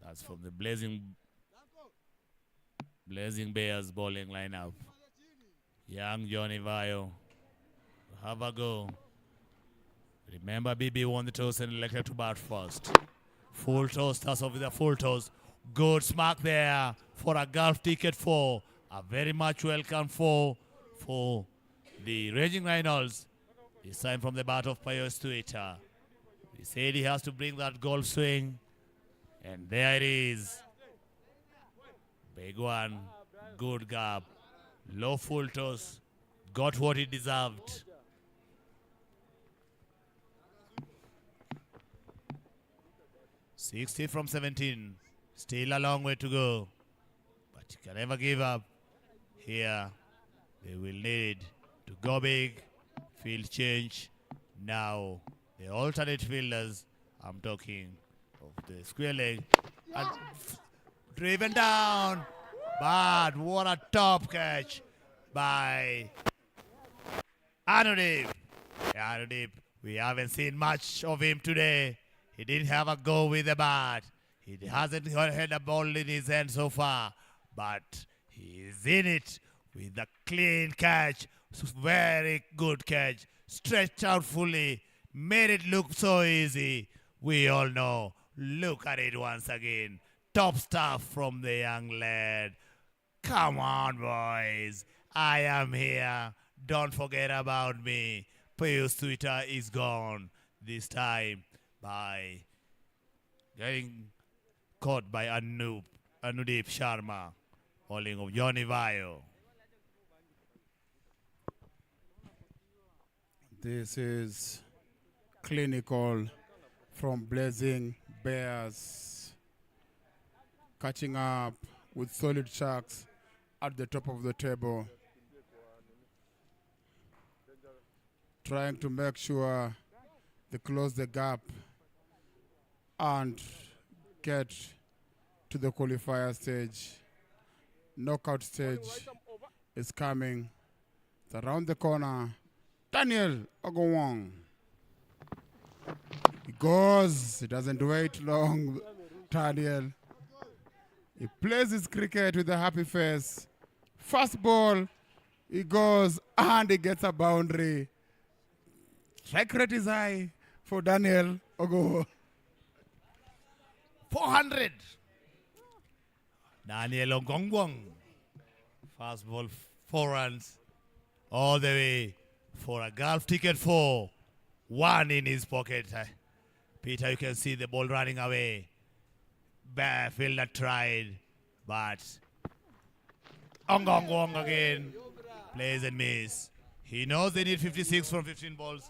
That's from the Blazing Bears bowling lineup. Young Johnny Vio. Have a go. Remember, BB won the toss and elected to bat first. Full toss, starts off with a full toss. Good smack there for a golf ticket for a very much welcome for the Raging Reynolds. This time from the bat of Pius Twitter. He said he has to bring that golf swing. And there it is. Big one. Good gap. Low full toss. Got what he deserved. $60 from 17. Still a long way to go. But you can never give up. Here, they will need to go big. Field change. Now, the alternate fielders, I'm talking of the square leg, and driven down. But what a top catch by Anudeep. Anudeep, we haven't seen much of him today. He didn't have a go with the bat. He hasn't had a ball in his hand so far. But he is in it with a clean catch. Very good catch. Stretched out fully. Made it look so easy. We all know. Look at it once again. Top stuff from the young lad. Come on, boys. I am here. Don't forget about me. Pius Twitter is gone. This time by getting caught by Anudeep Sharma. Bowling of Johnny Vio. This is clinical from Blazing Bears. Catching up with Solid Sharks at the top of the table, trying to make sure they close the gap and get to the qualifier stage. Knockout stage is coming. It's around the corner. Daniel Ogowong. He goes. He doesn't wait long. Daniel. He plays his cricket with a happy face. First ball. He goes and he gets a boundary. Strike rate is high for Daniel Ogowong. 400. Daniel Ogongwong. Fast ball, 4 runs. All the way for a golf ticket for 1 in his pocket. Peter, you can see the ball running away. Fielder tried, but Ogongwong again plays and miss. He knows they need 56 from 15 balls.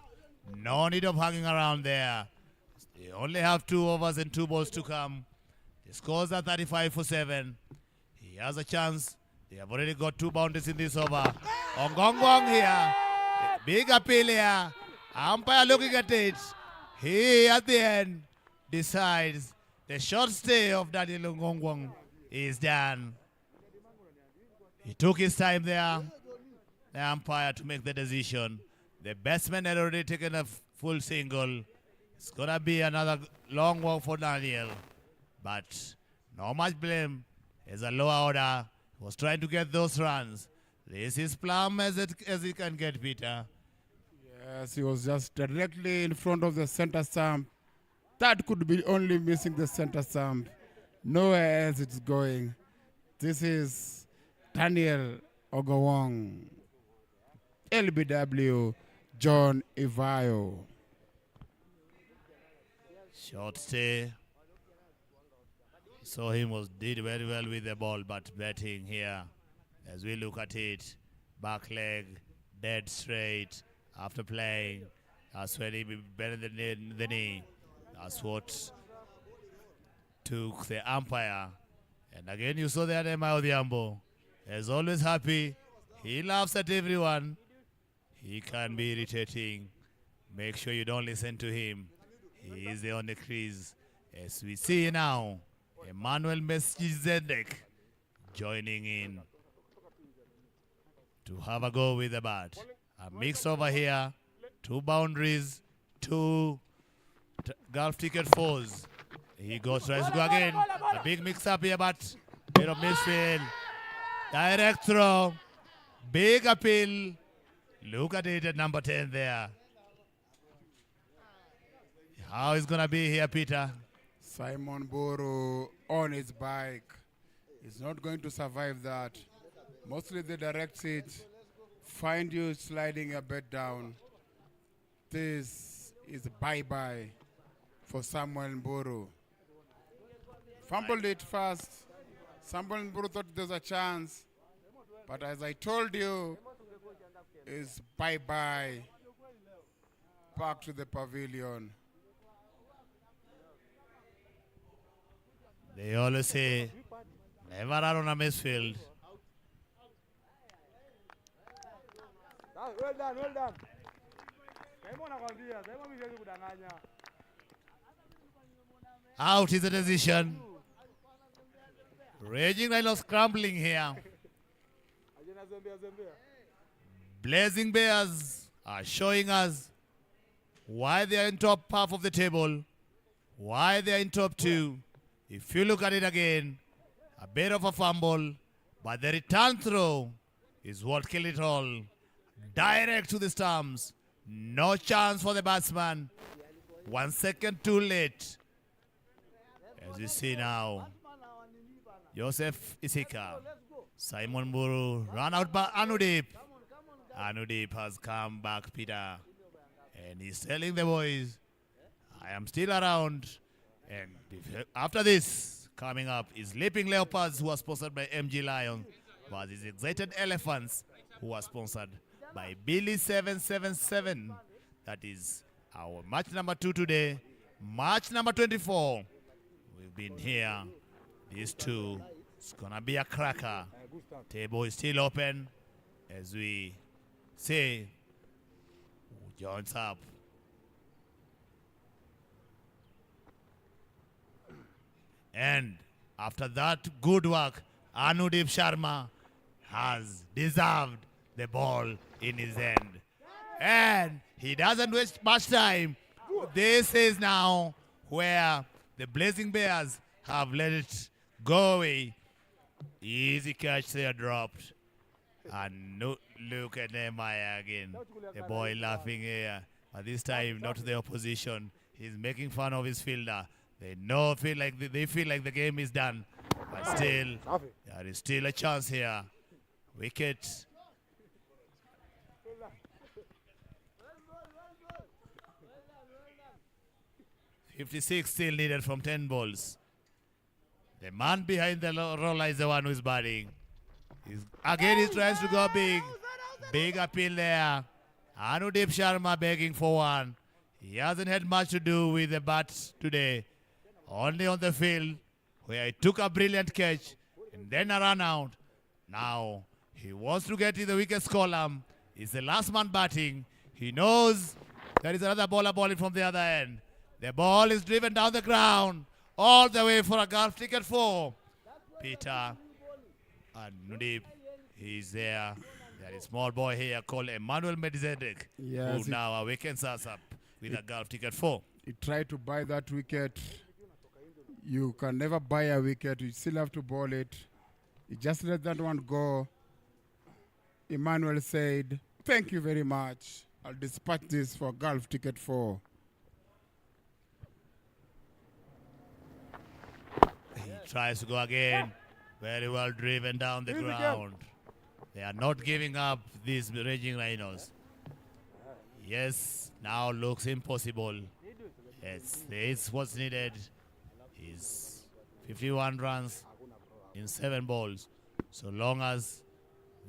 No need of hanging around there. They only have 2 overs and 2 balls to come. The scores are 35 for 7. He has a chance. They have already got 2 boundaries in this over. Ogongwong here. Big appeal here. Umpire looking at it. He, at the end, decides the short stay of Daniel Ogongwong is done. He took his time there, the umpire, to make the decision. The batsman had already taken a full single. It's going to be another long walk for Daniel. But no much blame. It's a lower order. He was trying to get those runs. This is plumb as it can get, Peter. Yes, he was just directly in front of the center stump. That could be only missing the center stump. Nowhere else it's going. This is Daniel Ogowong. LBW, John Ivayo. Short stay. Saw him did very well with the ball, but batting here, as we look at it, back leg, dead straight after playing. That's when he bent the knee. That's what took the umpire. And again, you saw that Emma Odhiambo is always happy. He laughs at everyone. He can be irritating. Make sure you don't listen to him. He is on the crease. As we see now, Emmanuel Mesjizedek joining in to have a go with the bat. A mix over here. 2 boundaries, 2 golf ticket 4s. He tries to go again. A big mix up here, but bit of misfield. Direct throw. Big appeal. Look at it at number 10 there. How is going to be here, Peter? Simon Boro on his bike. He's not going to survive that. Mostly the direct it. Find you sliding a bit down. This is bye-bye for Samuel Mburu. Fumbled it fast. Samuel Mburu thought there's a chance. But as I told you, it's bye-bye. Back to the pavilion. They always say, never run on a misfield. Well done, well done. Out is the decision. Raging Rhinos scrambling here. Blazing Bears are showing us why they are in top half of the table, why they are in top 2. If you look at it again, a bit of a fumble, but the return throw is what killed it all. Direct to the stumps. No chance for the batsman. 1 second too late. As you see now, Joseph Isika, Simon Buru, run out by Anudeep. Anudeep has come back, Peter. And he's telling the boys, I am still around. And after this, coming up is Leaping Leopards, who are sponsored by MG Lion, versus Excited Elephants, who are sponsored by Billy 777. That is our match number 2 today. Match number 24. We've been here. These two. It's going to be a cracker. Table is still open as we say who joins up. And after that good work, Anudeep Sharma has deserved the ball in his hand. And he doesn't waste much time. This is now where the Blazing Bears have let it go away. Easy catch there dropped. And no, look at Nehemiah again. The boy laughing here. But this time not to the opposition. He's making fun of his fielder. They feel like the game is done. But still, there is still a chance here. Wicket. .56 still needed from 10 balls. The man behind the roller is the one who is batting. He's trying to go big. Big appeal there. Anudeep Sharma begging for one. He hasn't had much to do with the bat today. Only on the field where he took a brilliant catch and then a run out. Now he wants to get in the wickets column. He's the last man batting. He knows there is another bowler balling from the other end. The ball is driven down the ground all the way for a golf ticket 4. Peter and Nudeep, he's there. There is a small boy here called Emmanuel Medizedek, Yes, who now awakens us up with a golf ticket 4. He tried to buy that wicket. You can never buy a wicket. You still have to bowl it. He just let that one go. Emmanuel said, "Thank you very much. I'll dispatch this for golf ticket 4." He tries to go again. Very well driven down the ground. They are not giving up, these raging Rhinos. Yes, now looks impossible. Yes, this is what's needed. Is 51 runs in 7 balls. So long as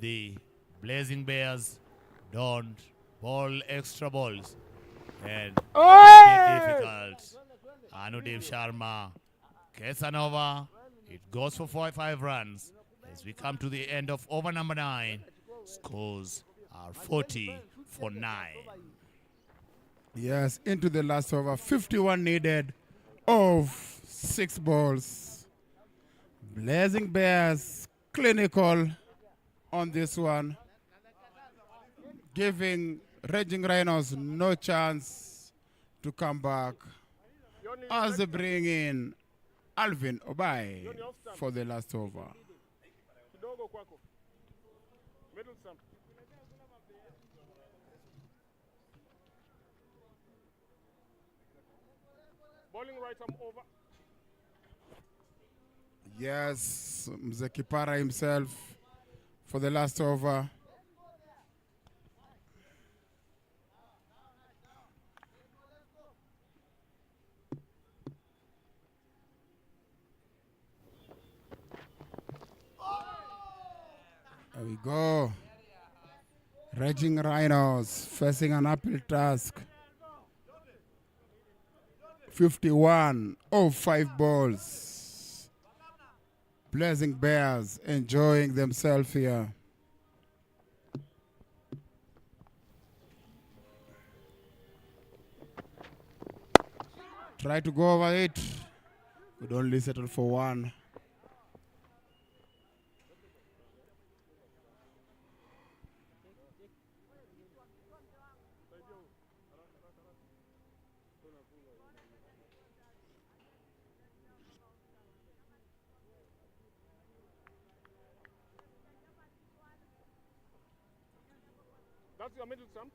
the Blazing Bears don't bowl extra balls, and it's difficult. Anudeep Sharma gets an over. It goes for 5 runs. As we come to the end of over number 9, scores are 40 for 9. Yes, into the last over. 51 needed of 6 balls. Blazing Bears clinical on this one, giving Raging Rhinos no chance to come back as they bring in Alvin Obai for the last over. Bowling right arm over. Yes, Mzee Kipara himself for the last over. There we go. Raging Rhinos facing an uphill task. 51 of 5 balls. Blazing Bears enjoying themselves here. Try to go over it. Could only settle for 1. That's your middle stump.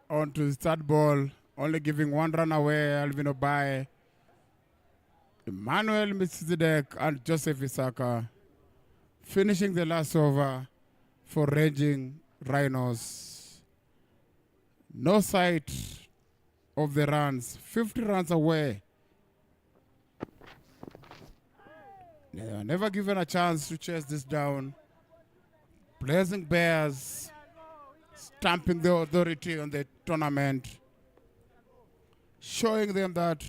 On to the third ball, only giving 1 run away. Alvin Obai, Emmanuel Mitzidek, and Joseph Isaka finishing the last over for Raging Rhinos. No sight of the runs, 50 runs away. They were never given a chance to chase this down. Blazing Bears stamping the authority on the tournament, showing them that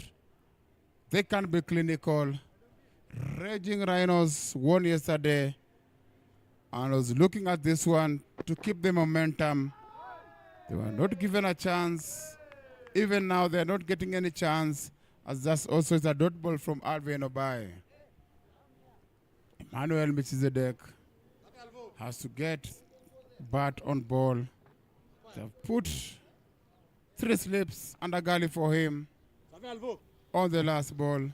they can be clinical. Raging Rhinos won yesterday, and I was looking at this one to keep the momentum. They were not given a chance. Even now, they're not getting any chance, as that's also is a dot ball from Alvin Obai. Emmanuel Michizedek has to get bat on ball. They've put 3 slips under galley for him on the last ball.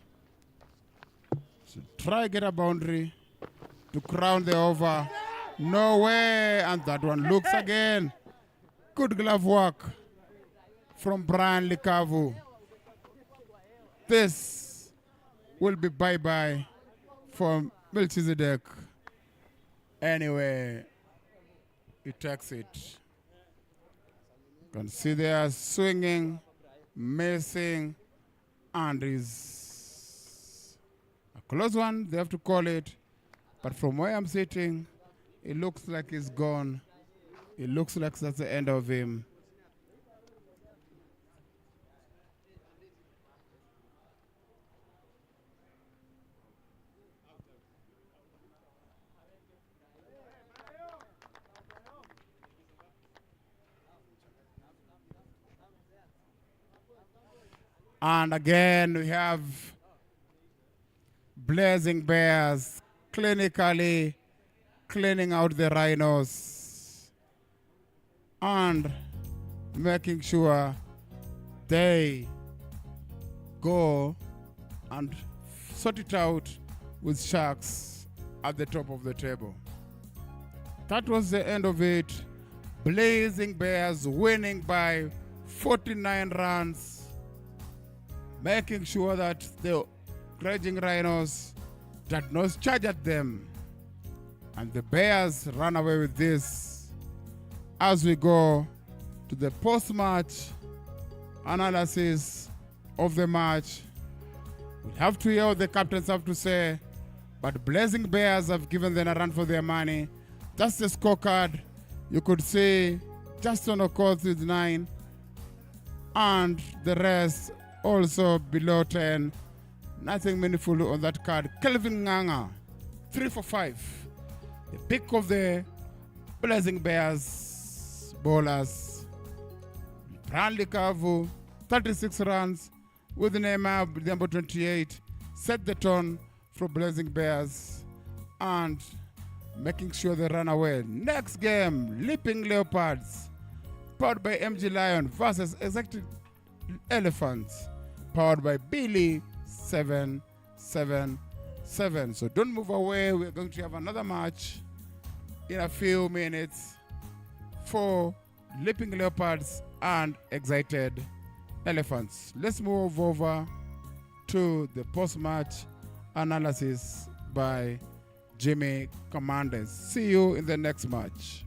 So try get a boundary to crown the over. No way, and that one looks again. Good glove work from Brian Likavu. This will be bye-bye for Melchizedek. Anyway, he takes it. You can see they are swinging, missing, and is a close one. They have to call it. But from where I'm sitting, it looks like he's gone. It looks like that's the end of him. And again, we have Blazing Bears clinically cleaning out the Rhinos and making sure they go and sort it out with Sharks at the top of the table. That was the end of it. Blazing Bears winning by 49 runs, making sure that the Raging Rhinos did not charge at them. And the Bears run away with this. As we go to the post-match analysis of the match, we have to hear what the captains have to say, but Blazing Bears have given them a run for their money. That's the scorecard. You could see Justin Okoth with 9, and the rest also below 10. Nothing meaningful on that card. Kelvin Nganga, 3 for 5. The pick of the Blazing Bears bowlers. Branley Kavu, 36 runs with Neymar, number 28. Set the tone for Blazing Bears and making sure they run away. Next game, Leaping Leopards, powered by MG Lion versus Executive Elephants, powered by Billy 777. So don't move away. We're going to have another match in a few minutes for Leaping Leopards and Excited Elephants. Let's move over to the post-match analysis by Jimmy Commanders. See you in the next match.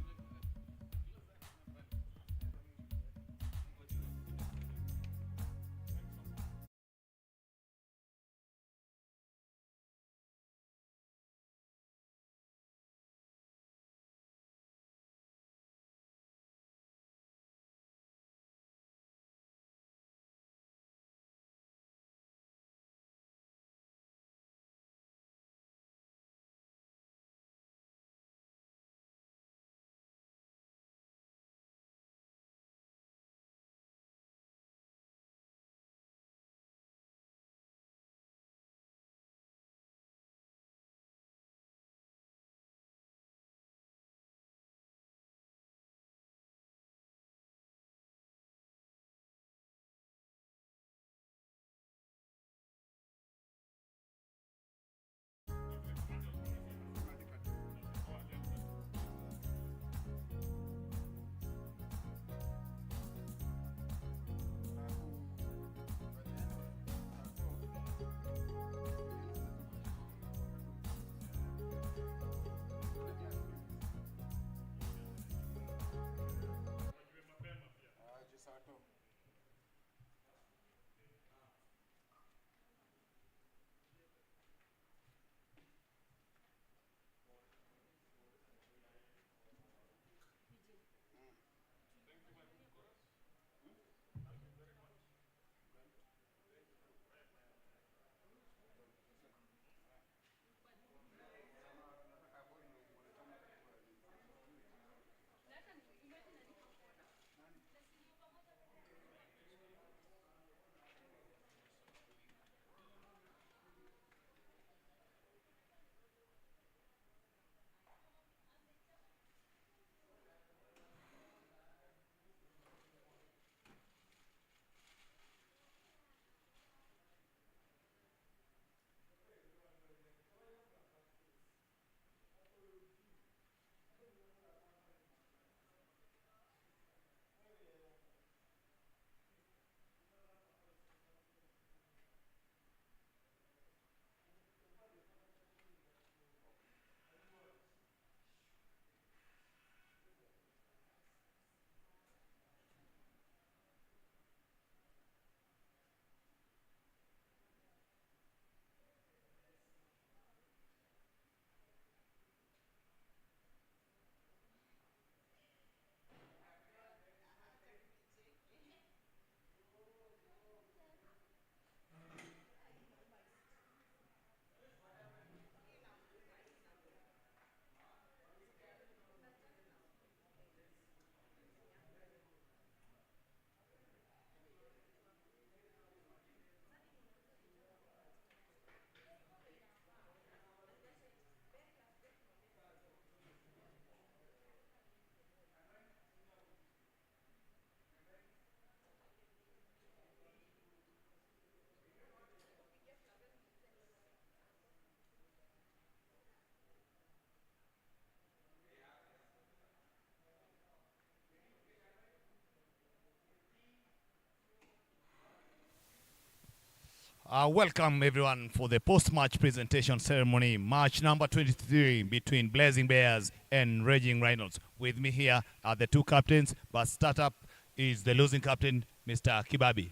Welcome everyone for the post-match presentation ceremony, match number 23 between Blazing Bears and Raging Rhinos. With me here are the two captains, but startup is the losing captain, Mr. Kibabi.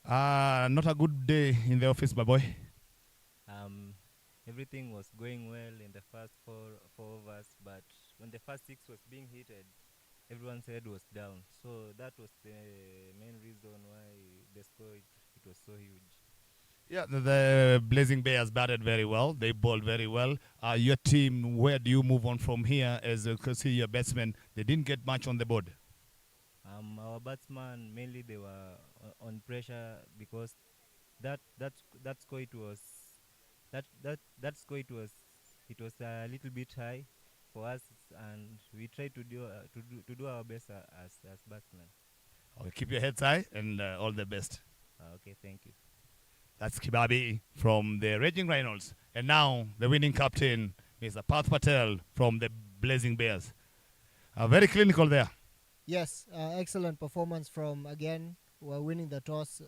Not a good day in the office, my boy. Everything was going well in the first four overs, but when the first six was being heated, everyone's head was down. So that was the main reason why the score it was so huge. Yeah, the Blazing Bears batted very well. They bowled very well. Your team, where do you move on from here? As you can see, your batsmen, they didn't get much on the board. Our batsmen mainly they were on pressure because that score it was it was a little bit high for us, and we tried to do our best as batsmen. Okay, keep your heads high and all the best. Okay, thank you. That's Kibabi from the Raging Rhinos. And now the winning captain, Mr. Path Patel from the Blazing Bears. Very clinical there. Yes, excellent performance from, again, we're winning the toss,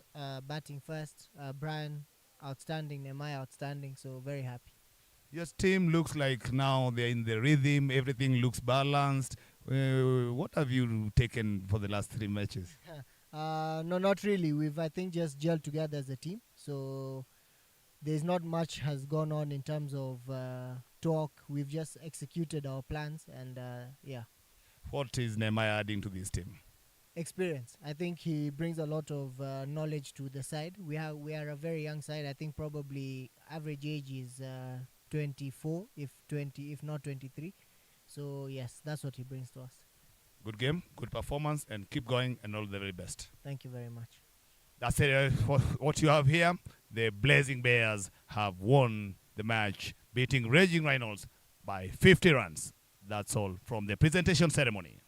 batting first. Brian, outstanding. Nehemiah, outstanding. So very happy. Your team looks like now they're in the rhythm. Everything looks balanced. What have you taken for the last 3 matches? No, not really. We've, I think, just gelled together as a team. So there's not much has gone on in terms of talk. We've just executed our plans, and yeah. What is Nehemiah adding to this team? Experience. I think he brings a lot of knowledge to the side. We are a very young side. I think probably average age is 24, if not 23. So yes, that's what he brings to us. Good game, good performance, and keep going, and all the very best. Thank you very much. That's it for what you have here. The Blazing Bears have won the match, beating Raging Rhinos by 50 runs. That's all from the presentation ceremony.